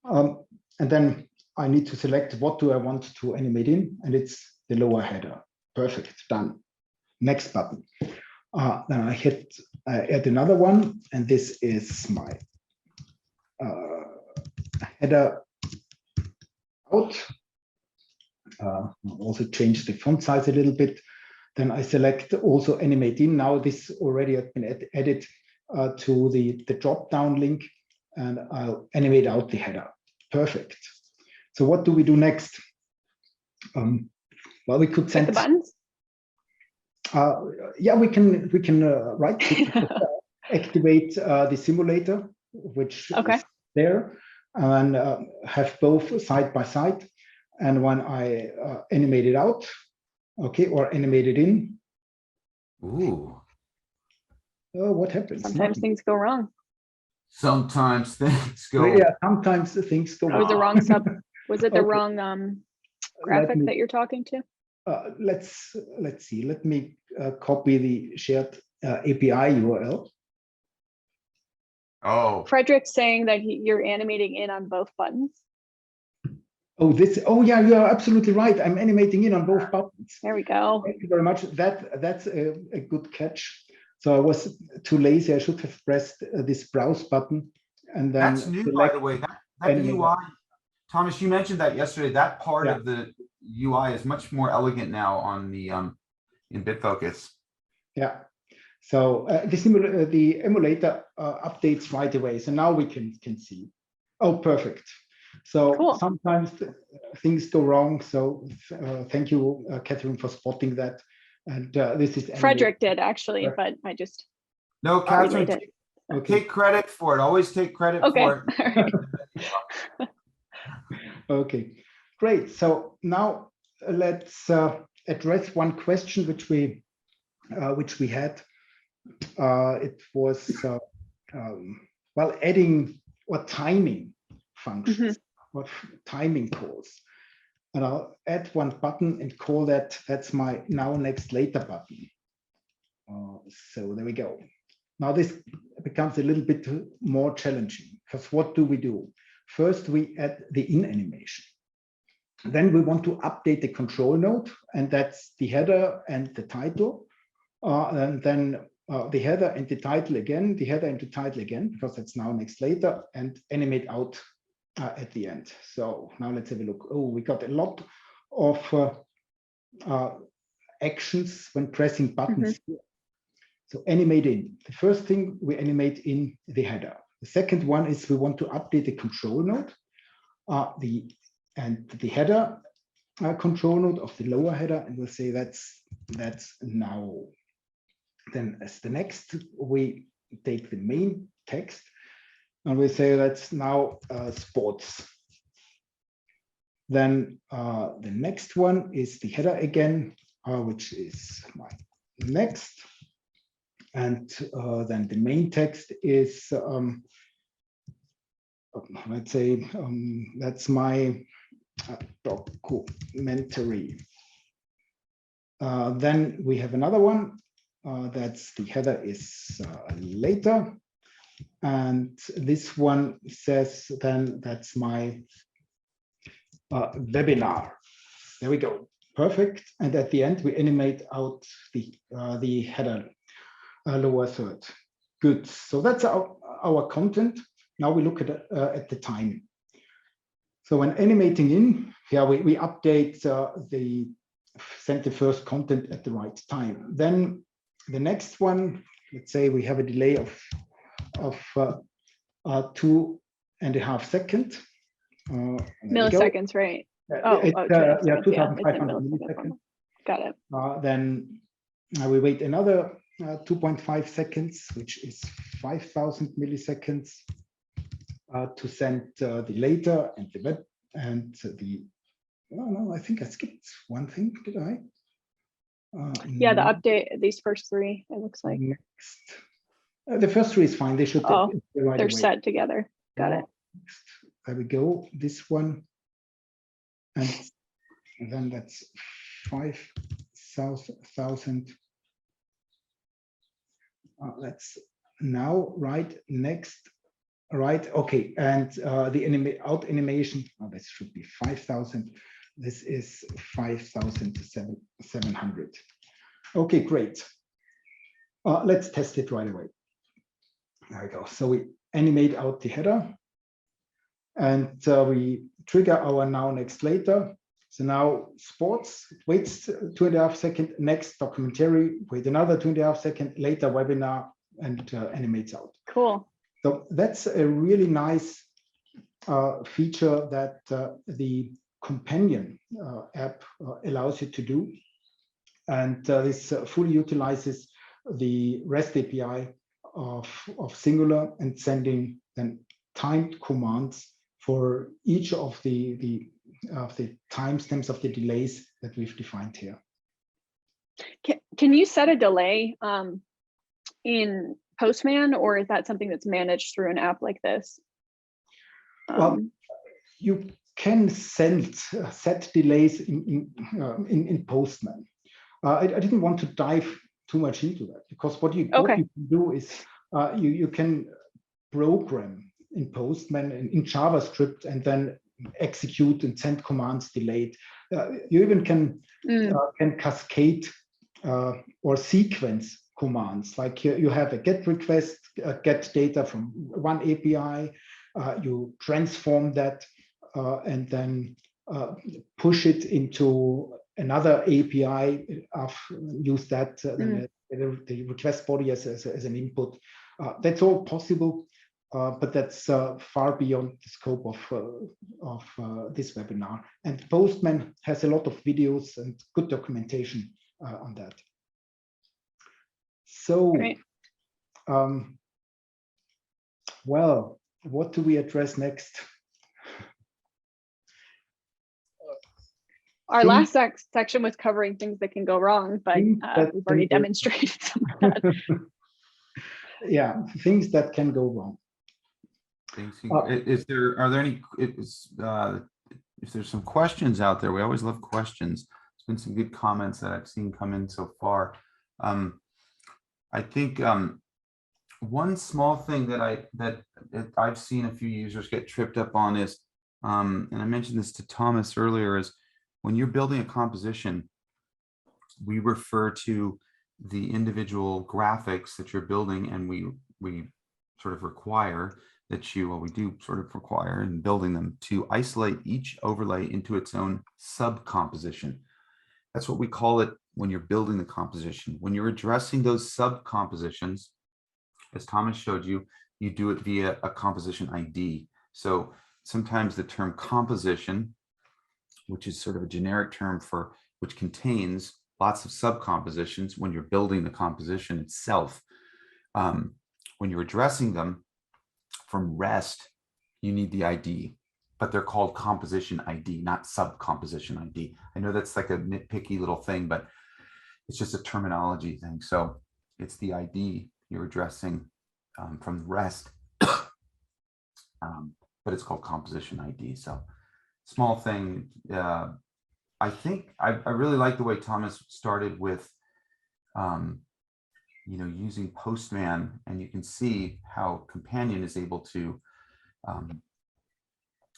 And then I need to select what do I want to animate in, and it's the lower header. Perfect, done. Next button. Then I add another one, and this is my header out. I'll also change the font size a little bit. Then I select also animate in. Now this already has been added to the drop-down link, and I'll animate out the header. Perfect. So what do we do next? Well, we could send the buttons. Yeah, we can right click, activate the simulator, which is there, and have both side by side. And when I animate it out, okay, or animate it in. Ooh. Oh, what happens? Sometimes things go wrong. Sometimes things go. Yeah, sometimes things go wrong. Was the wrong sub? Was it the wrong graphic that you're talking to? Let's see. Let me copy the shared API URL. Oh. Frederick's saying that you're animating in on both buttons. Oh, oh yeah, you are absolutely right. I'm animating in on both buttons. There we go. Thank you very much. That's a good catch. So I was too lazy. I should have pressed this browse button, and then that's new, by the way. That UI, Thomas, you mentioned that yesterday. That part of the UI is much more elegant now on the in Bitfocus. Yeah. So the emulator updates right away. So now we can see. Oh, perfect. So cool. Sometimes things go wrong. So thank you, Catherine, for spotting that. And this is Frederick did actually, but I just Catherine, take credit for it. Always take credit for it. Okay, great. So now let's address one question which we had. It was well, adding or timing functions, or timing calls. And I'll add one button and call that's my now, next, later button. So there we go. Now this becomes a little bit more challenging, because what do? First, we add the in animation. Then we want to update the control node, and that's the header and the title. And then the header and the title again, because that's now, next, later, and animate out at the end. So now let's have a look. Oh, we got a lot of actions when pressing buttons. So animate in. The first thing, we animate in the header. The second one is we want to update the control node, the header control node of the lower header, and we'll say that's now. Then as the next, we take the main text, and we say that's now sports. Then the next one is the header again, which is my next. And then the main text is, let's say, that's my documentary. Then we have another one. That's the header is later. And this one says then that's my webinar. There we go. Perfect. And at the end, we animate out the header lower third. Good. So that's our content. Now we look at the time. So when animating in, here we update send the first content at the right time. Then the next one, let's say we have a delay of 2.5 seconds. Milliseconds, right? Yeah, 2,500 milliseconds. Got it. Then we wait another 2.5 seconds, which is 5,000 milliseconds, to send the later and the web and the. Oh no, I think I skipped one thing. Did I? Yeah, the update. These first three, it looks like. Next, the first three is fine. They should. Oh, right they're away. set together. Got it. Next. There we go. This one, and then that's 5,000 5,000. Let's now write next. Right. Okay. And the out animation. Oh, this should be 5,000. This is 5,700. Okay, great. Let's test it right away. There we go. So we animate out the header, and we trigger our now, next, later. So now sports, waits 2.5 seconds, next documentary, wait another 2.5 seconds, later webinar, and animates out. Cool. So that's a really nice feature that the companion app allows you to do. And this fully utilizes the REST API of Singular and sending then timed commands for each of the timestamps of the delays that we've defined here. Can you set a delay in Postman, or is that something that's managed through an app like this? Well, you can set delays in Postman. I didn't want to dive too much into that, because what you can do is you can program in Postman in JavaScript and then execute and send commands delayed. You even can cascade or sequence commands, like you have a GET request, get data from one API, you transform that and then push it into another API, use that the request body as an input. That's all possible, but that's far beyond the scope of this webinar. And Postman has a lot of videos and good documentation on that. So, well, what do we address next? Our last section was covering things that can go wrong, but we've already demonstrated some of that. Yeah, things that can go wrong. Are there any, if there's some questions out there, we always love questions. There's been some good comments that I've seen come in so far. I think one small thing that I've seen a few users get tripped up on is, and I mentioned this to Thomas earlier, is when you're building a composition, we refer to the individual graphics that you're building, and we sort of require that we do sort of require in building them to isolate each overlay into its own sub-composition. That's what we call it when you're building the composition. When you're addressing those sub-compositions, as Thomas showed you, you do it via a composition ID. So sometimes the term composition, which is sort of a generic term for which contains lots of sub-compositions when you're building the composition itself. When you're addressing them from REST, you need the ID, but they're called composition ID, not sub-composition ID. I know that's like a nitpicky little thing, but it's just a terminology thing. So it's the ID you're addressing from REST, but it's called composition ID. So small thing. I think I really like the way Thomas started with, using Postman, and you can see how Companion is able to,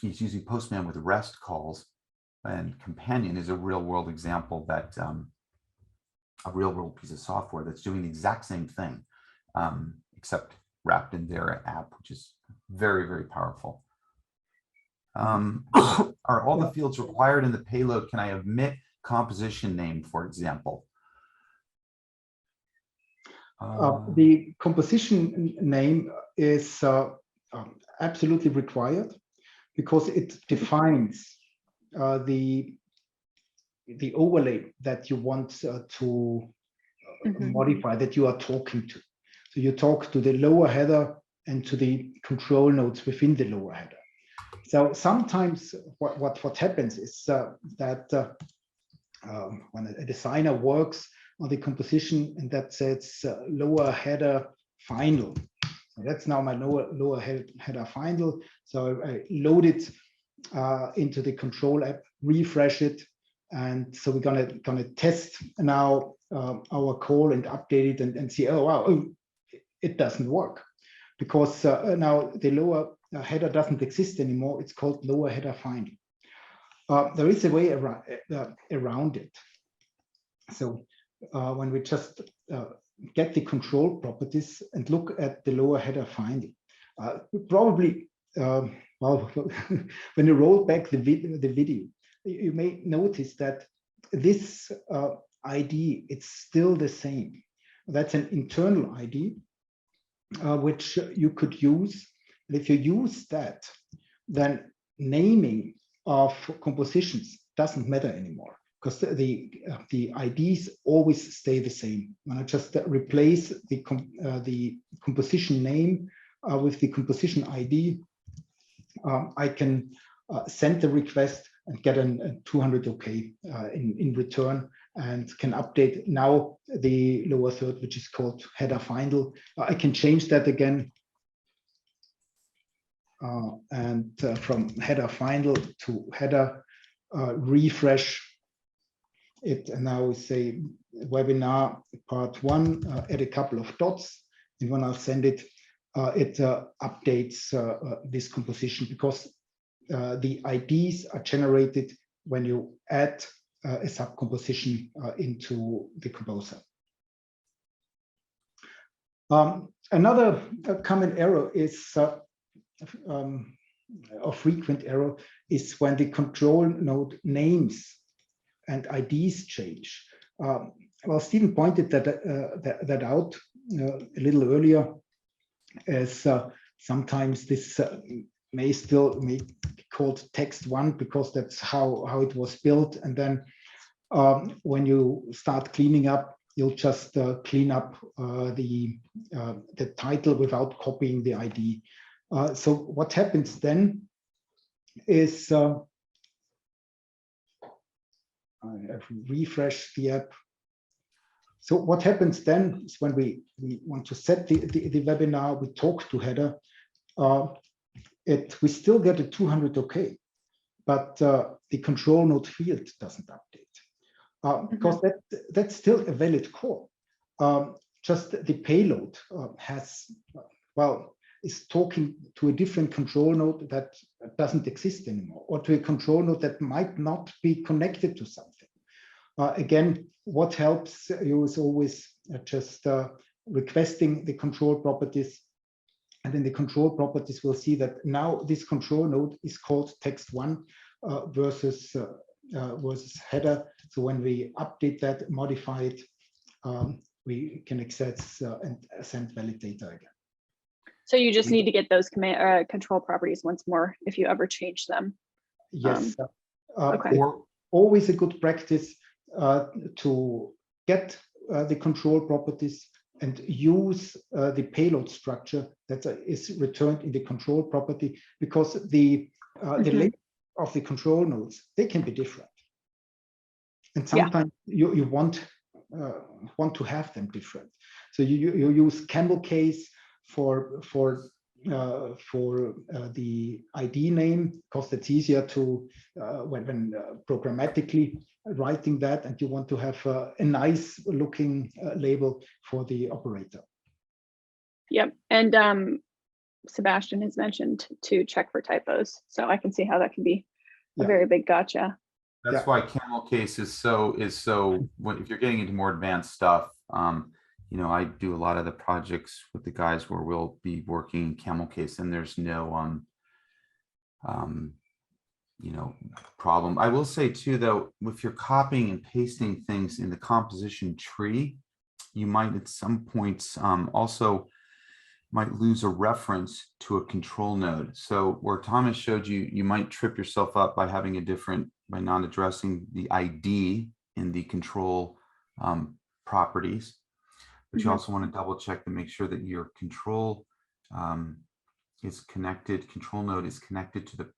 he's using Postman with REST calls, and Companion is a real world example that, a real world piece of software that's doing the exact same thing, except wrapped in their app, which is very, very powerful. Are all the fields required in the payload? Can I omit composition name, for example? The composition name is absolutely required, because it defines the overlay that you want to modify, that you are talking to. So you talk to the lower header and to the control nodes within the lower header. So sometimes what happens is that when a designer works on the composition and that says lower header final. So that's now my lower header final. So I load it into the control app, refresh it, And so we're gonna test now our call and update it and see, oh wow, it doesn't work, because now the lower header doesn't exist anymore. It's called lower header finding. There is a way around it. So when we just get the control properties and look at the lower header finding, probably, well, when you roll back the video, you may notice that this ID, it's still the same. That's an internal ID, which you could use. And if you use that, then naming of compositions doesn't matter anymore, because the IDs always stay the same. When I just replace the composition name with the composition ID, I can send the request and get a 200 OK in return, and can update now the lower third, which is called header final. I can change that again. And from header final to header refresh it, and now we say webinar part 1, add a couple of dots, and when I'll send it, it updates this composition, because the IDs are generated when you add a subcomposition into the composer. Another common error is a frequent error is when the control node names and IDs change. Well, Stephen pointed that out a little earlier, as sometimes this may be called text1, because that's how it was built. And then when you start cleaning up, you'll just clean up the title without copying the ID. So what happens then is, I've refreshed the app. So what happens then is, when we want to set the webinar, we talk to header, we still get a 200 OK, but the control node field doesn't update, because that's still a valid call. Just the payload is talking to a different control node that doesn't exist anymore, or to a control node that might not be connected to something. Again, what helps you is always just requesting the control properties, and then the control properties will see that now this control node is called text1 versus header. So when we update that, modify it, we can access and send valid data again. So you just need to get those control properties once more if you ever change them. Yes. Okay. Or always a good practice to get the control properties and use the payload structure that is returned in the control property, because the length of the control nodes, they can be different. And sometimes you want to have them different. So you use camel case for the ID name, because it's easier to when programmatically writing that, and you want to have a nice looking label for the operator. Yep. And Sebastian has mentioned to check for typos, so I can see how that can be a very big gotcha. That's why camel case is so if you're getting into more advanced stuff, you know, I do a lot of the projects with the guys where we'll be working camel case, and there's no you know, problem. I will say too, though, if you're copying and pasting things in the composition tree, you might at some points also might lose a reference to a control node. So where Thomas showed you, you might trip yourself up by having a different, by not addressing the ID in the control properties. But you also want to double check to make sure that your control is connected, control node is connected to the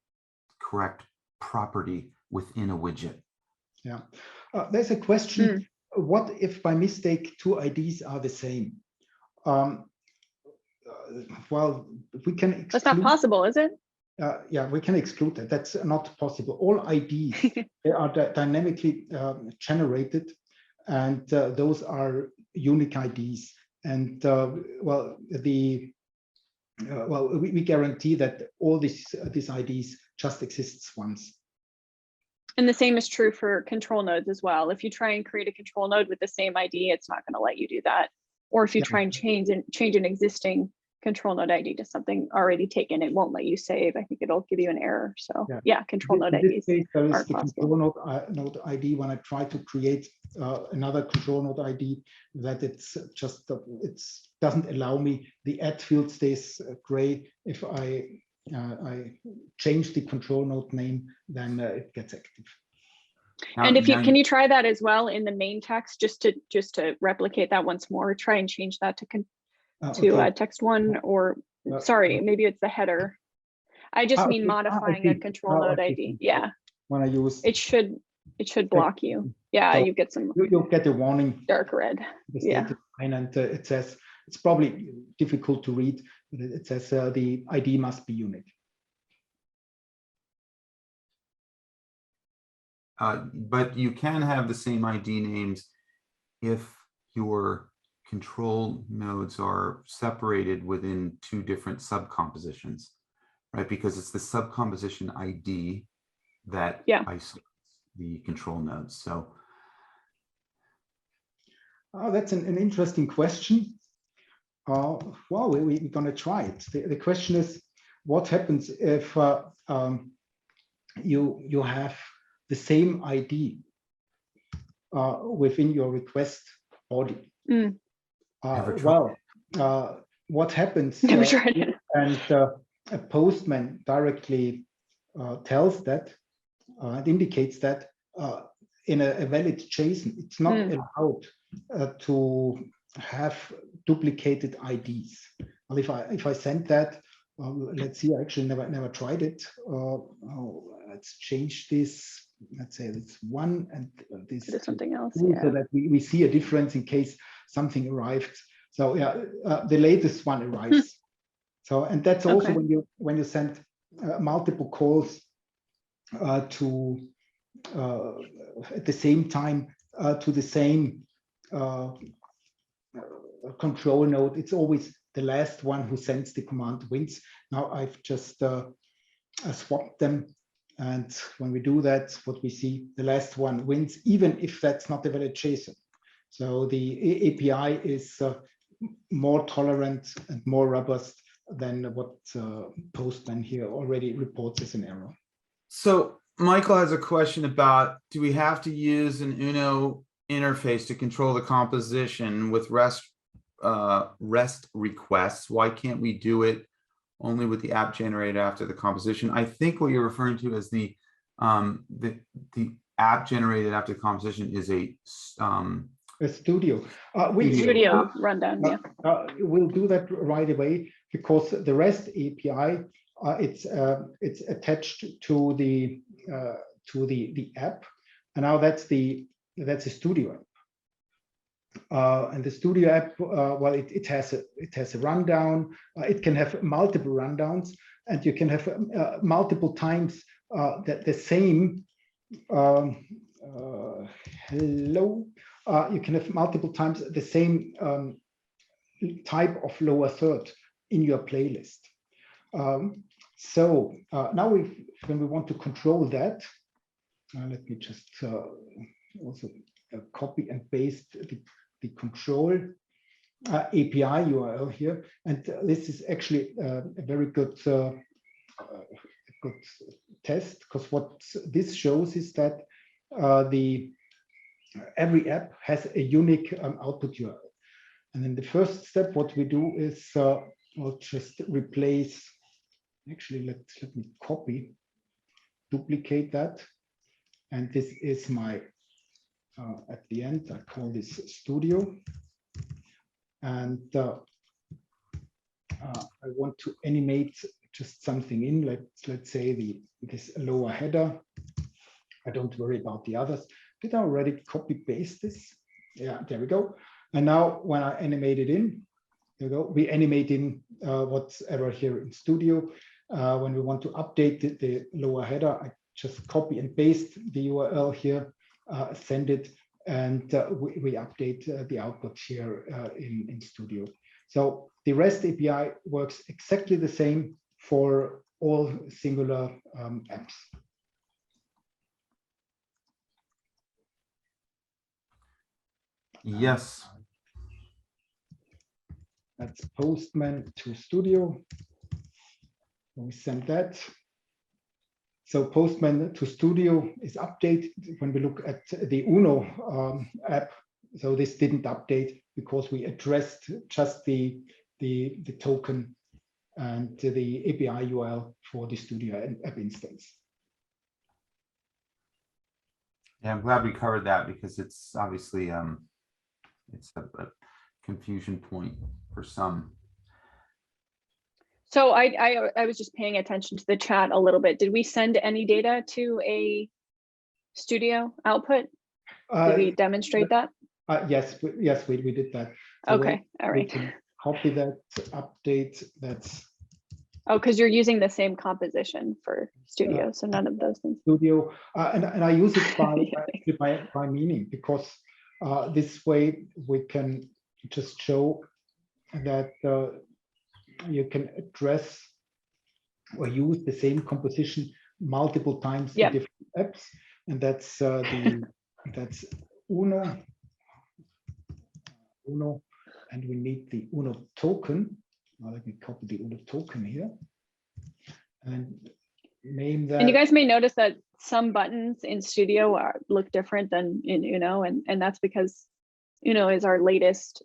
correct property within a widget. Yeah, there's a question. What if by mistake 2 IDs are the same? Well, we can exclude. That's not possible, is it? yeah, we can exclude that. That's not possible. All IDs, they are dynamically generated, and those are unique IDs. And well, we guarantee that all these IDs just exists once. And the same is true for control nodes as well. If you try and create a control node with the same ID, it's not going to let you do that. Or if you try and change an existing control node ID to something already taken, it won't let you save. I think it'll give you an error. So yeah, control node IDs there is are the possible. control node ID. When I try to create another control node ID, that it's just it doesn't allow me. The add field stays gray. If I change the control node name, then it gets active. And if you can you try that as well in the main text, just to replicate that once more. Try and change that to text one, or sorry, maybe it's the header. I just mean modifying a control node ID. Yeah. When I use it should block you. Yeah, so you get some. You'll get a warning. Dark red. Yeah. And it says it's probably difficult to read, but it says the ID must be unique. But you can have the same ID names if your control nodes are separated within two different subcompositions, right? Because it's the subcomposition ID that isolates the control nodes. So that's an interesting question. Well, we're going to try it. The question is, what happens if you have the same ID within your request body? What happens? Never tried it. And a Postman directly tells that, it indicates that in a valid JSON, it's not allowed to have duplicated IDs. Well, if I send that, let's see, I actually never tried it. Let's change this. Let's say it's 1 and this is something else, so that we see a difference in case something arrived. So yeah, the latest one arrives. So, and that's also when you send multiple calls to at the same time to the same control node. It's always the last one who sends the command wins. Now I've just swapped them. And when we do that, what we see, the last one wins, even if that's not a valid JSON. So the API is more tolerant and more robust than what Postman here already reports as an error. So Michael has a question about, do we have to use an UNO interface to control the composition with REST requests? Why can't we do it only with the app generated after the composition? I think what you're referring to as the app generated after the composition is a studio. Studio rundown. We'll do that right away because the REST API it's attached to the app, and now that's a studio app. And the studio app, well, it has a rundown. It can have multiple rundowns, and you can have multiple times the same. Hello. You can have multiple times the same type of lower third in your playlist. So now when we want to control that, let me just also copy and paste the control API URL here. And this is actually a very good test, because what this shows is that every app has a unique output URL. And then the first step, what we do is we'll just replace, actually, let me copy, duplicate that. And this is my, at the end, I call this studio. And I want to animate just something in, let's say this lower header. I don't worry about the others. Did I already copy paste this? Yeah, there we go. And now when I animate it in, there we go. We animate in whatever here in Studio. when we want to update the lower header, I just copy and paste the URL here, send it, and we update the output here in Studio. So the REST API works exactly the same for all Singular apps. Yes. That's Postman to Studio. We send that. So Postman to Studio is updated when we look at the Uno app. So this didn't update because we addressed just the token and the API URL for the Studio app instance. Yeah, I'm glad we covered that because it's obviously it's a confusion point for some. So I was just paying attention to the chat a little bit. Did we send any data to a Studio output? Did we demonstrate that? Yes, we did that. So Okay, all right. We can copy that, update that. Oh, because you're using the same composition for Studio, so none of those things. Studio, and I use it Yeah, by meaning, because this way we can just show that you can address or use the same composition multiple times in different apps, and that's that's Uno, and we need the Uno token. Now let me copy the Uno token here and name that. and you guys may notice that some buttons in Studio look different than in Uno, and that's because Uno is our latest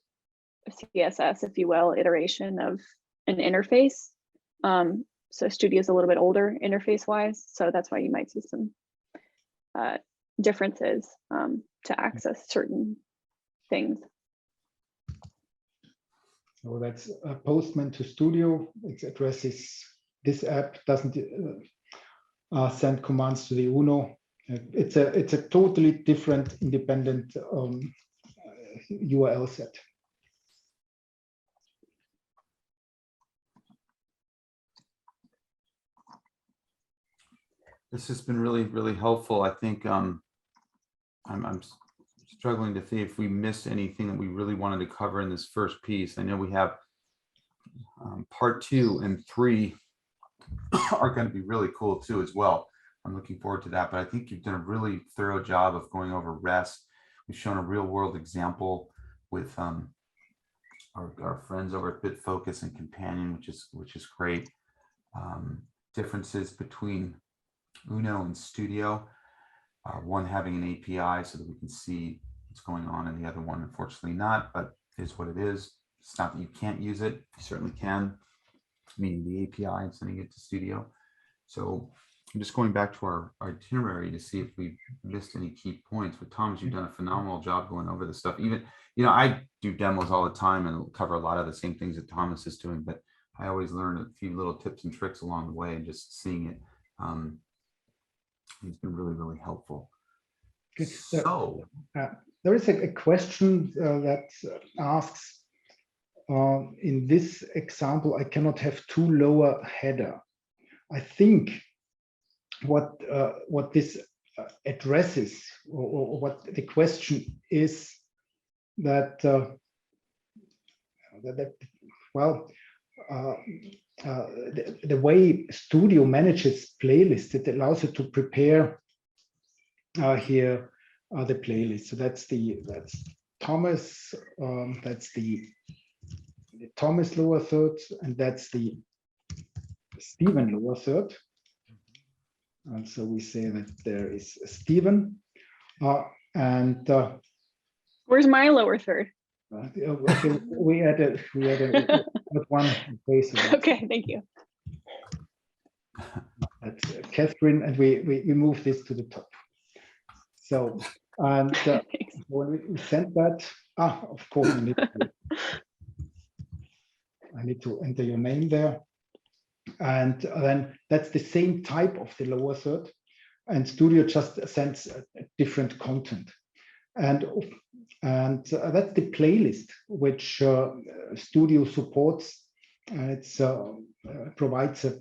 CSS, if you will, iteration of an interface. So Studio is a little bit older interface wise, so that's why you might see some differences to access certain things. So that's a Postman to Studio. It addresses this app, doesn't send commands to the Uno. It's a totally different independent URL set. This has been really, really helpful. I think I'm struggling to see if we missed anything that we really wanted to cover in this first piece. I know we have part 2 and 3 are going to be really cool too as well. I'm looking forward to that, but I think you've done a really thorough job of going over REST. We've shown a real world example with our friends over at Bitfocus and Companion, which is great. Differences between Uno and Studio, one having an API so that we can see what's going on, and the other one unfortunately not, but it is what it is. It's not that you can't use it, you certainly can, meaning the API and sending it to Studio. So I'm just going back to our itinerary to see if we missed any key points. But Thomas, you've done a phenomenal job going over this stuff. Even, I do demos all the time and cover a lot of the same things that Thomas is doing, but I always learn a few little tips and tricks along the way, and just seeing it, it's been really, really helpful. So there is a question that asks, in this example, I cannot have two lower header. I think what this addresses, or what the question is, that the way Studio manages playlists, it allows you to prepare here the playlist. So that's Thomas, that's the Thomas lower third, and that's the Stephen lower third. And so we say that there is Stephen, and where's my lower third? Okay, we added one place. Okay, thank you. That's Catherine, and we move this to the top. So, and when we send that, of course, I need to enter your name there, and then that's the same type of the lower third, and Studio just sends a different content, and that's the playlist which Studio supports and it's provides a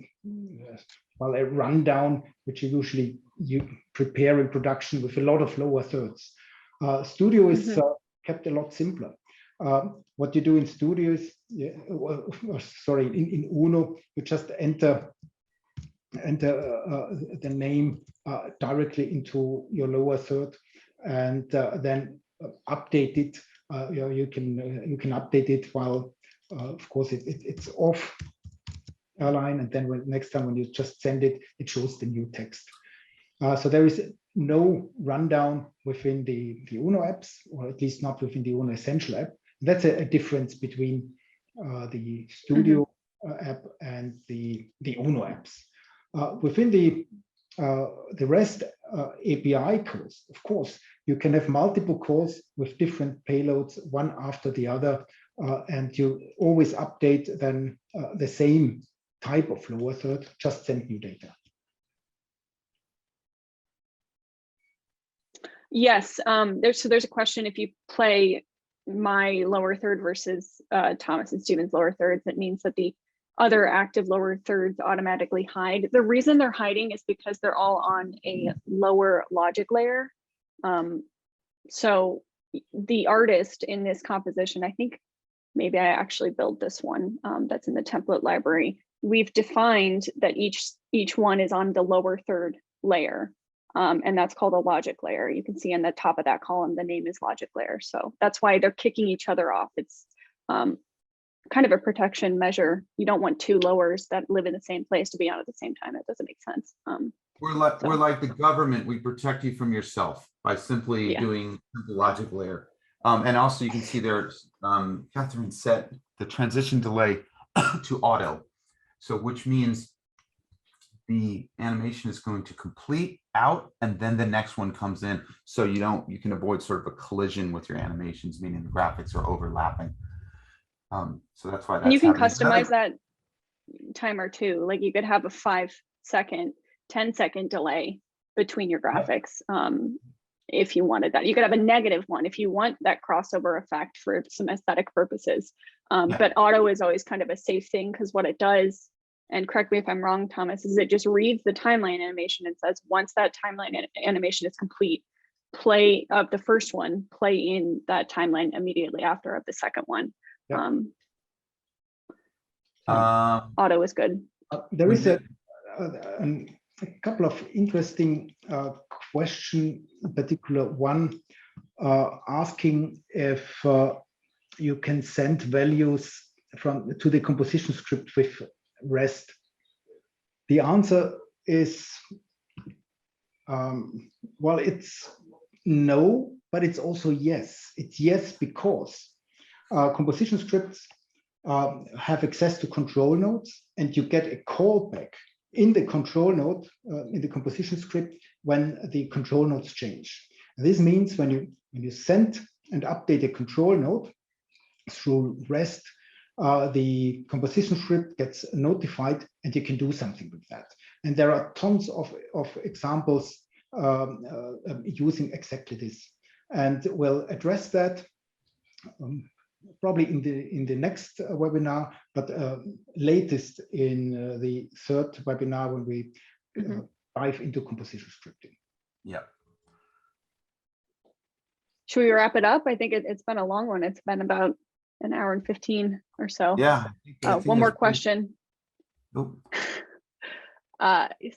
rundown which you prepare in production with a lot of lower thirds. Studio is kept a lot simpler. What you do in Studio is, in Uno, you just enter the name directly into your lower third, and then update it. You can update it while, of course, it's off align, and then next time when you just send it, it shows the new text. So there is no rundown within the Uno apps, or at least not within the Uno Essential app. That's a difference between the Studio app and the Uno apps. Within the REST API calls, of course, you can have multiple calls with different payloads, one after the other, and you always update then the same type of lower third, just send new data. Yes, there's a question: if you play my lower third versus Thomas and Stephen's lower thirds, that means that the other active lower thirds automatically hide. The reason they're hiding is because they're all on a lower logic layer. So the artist in this composition, I think maybe I actually built this one that's in the template library. We've defined that each one is on the lower third layer. And that's called a logic layer. You can see in the top of that column, the name is logic layer. So that's why they're kicking each other off. It's kind of a protection measure. You don't want two lowers that live in the same place to be on at the same time. It doesn't make sense. We're like the government. We protect you from yourself by simply doing the logic layer. And also you can see there's Catherine set the transition delay to auto. So which means the animation is going to complete out and then the next one comes in. So you can avoid sort of a collision with your animations, meaning the graphics are overlapping. So that's why that's, and you can customize that timer too. Like you could have a 5-second, 10-second delay between your graphics. If you wanted that, you could have a negative one if you want that crossover effect for some aesthetic purposes. But auto is always kind of a safe thing, because what it does, and correct me if I'm wrong, Thomas, is it just reads the timeline animation and says, once that timeline animation is complete, play of the first one, play in that timeline immediately after of the second one. Auto is good. There is a couple of interesting questions, in particular one asking if you can send values to the composition script with REST. The answer is, well, it's no, but it's also yes. It's yes because composition scripts have access to control nodes, and you get a callback in the control node, in the composition script, when the control nodes change. And this means when you send and update a control node through REST, the composition script gets notified and you can do something with that. And there are tons of examples using exactly this. And we'll address that probably in the next webinar, but latest in the third webinar when we dive into composition scripting. Yeah. Should we wrap it up? I think it's been a long one. It's been about an hour and 15 or so. Yeah. I think one more question. Oh.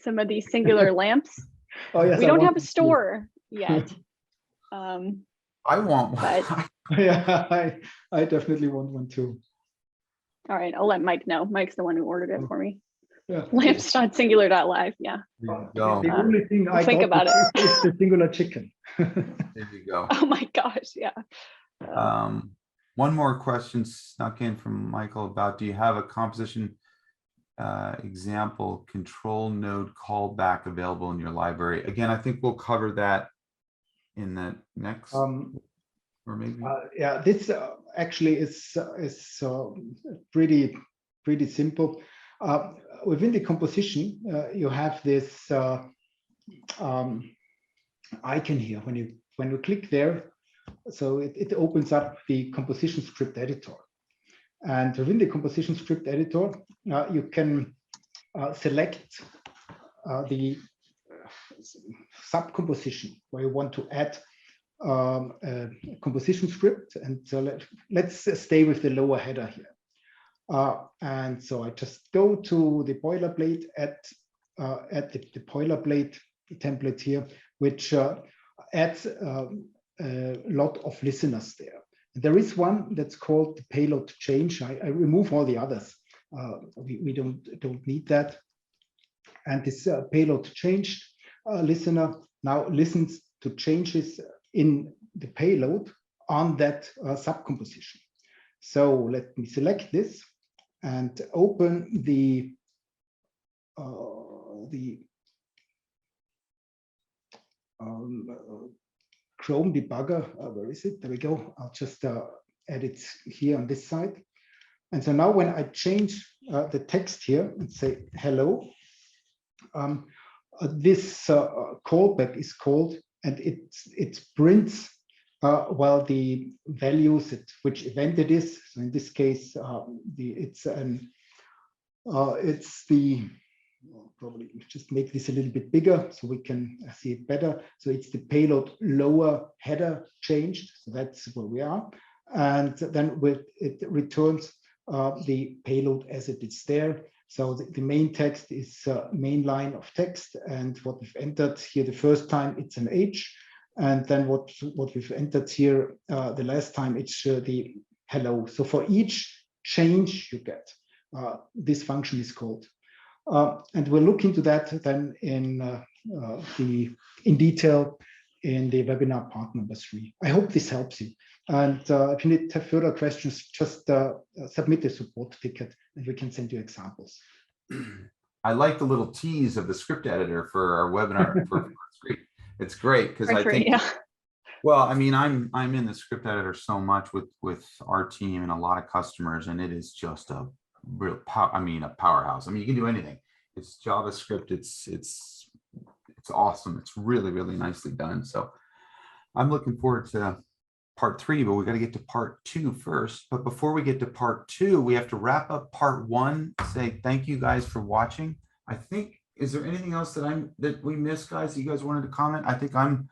Some of these Singular lamps. Oh yes, we don't have a store yet. I want one. But, yeah, I definitely want one too. All right, I'll let Mike know. Mike's the one who ordered it for me. Yeah. Lamps.singular.live. Yeah. The only thing I think about it is the Singular chicken. There you go. Oh my gosh, yeah. One more question snuck in from Michael about, do you have a composition example control node callback available in your library? Again, I think we'll cover that in the next, or maybe. Yeah, this actually is pretty simple. Within the composition, you have this icon here. When you click there, so it opens up the composition script editor. And within the composition script editor, you can select the sub-composition where you want to add a composition script. And so let's stay with the lower header here. And so I just go to the boilerplate, add the boilerplate template here, which adds a lot of listeners there. There is one that's called the payload change. I remove all the others. We don't need that. And this payload changed listener now listens to changes in the payload on that subcomposition. So let me select this and open the Chrome debugger. Where is it? There we go. I'll just add it here on this side. And so now when I change the text here and say hello, this callback is called, and it prints well the values at which event it is. So in this case, it's the probably just make this a little bit bigger so we can see it better. So it's the payload lower header changed. So that's where we are. And then it returns the payload as it is there. So the main text is main line of text, and what we've entered here the first time, it's an H. And then what we've entered here the last time, it's the hello. So for each change you get, this function is called. And we'll look into that then in detail in the webinar part number 3. I hope this helps you. And if you need to have further questions, just submit a support ticket and we can send you examples. I like the little tease of the script editor for our webinar. It's great because I think, well, I mean, I'm in the script editor so much with our team and a lot of customers, and it is just a real a powerhouse. I mean, you can do anything. It's JavaScript. It's awesome. It's really, really nicely done. So I'm looking forward to part 3, but we got to get to part 2 first. But before we get to part 2, we have to wrap up part 1. Say thank you guys for watching. I think, is there anything else that we missed, guys, that you guys wanted to comment? I think I'm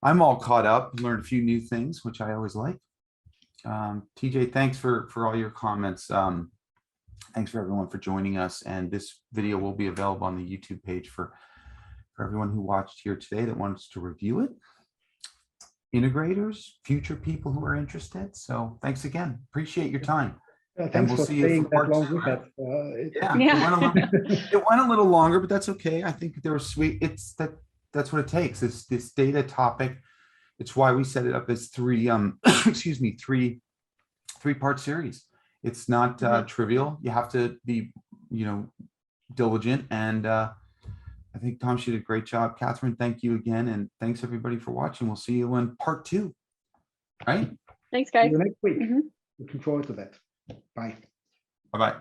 all caught up, learned a few new things, which I always like. TJ, thanks for all your comments. Thanks for everyone for joining us. And this video will be available on the YouTube page for everyone who watched here today that wants to review it. Integrators, future people who are interested. So thanks again. Appreciate your time. Thanks for staying that long with us. It went a little longer, but that's okay. I think they were sweet. That's what it takes. It's this data topic. It's why we set it up as 3 3-part series. It's not trivial. You have to be, diligent. And I think Tom, she did a great job. Catherine, thank you again. And thanks everybody for watching. We'll see you in part 2. Right? Thanks, guys. See you next week. Looking forward to that. Bye. Bye-bye.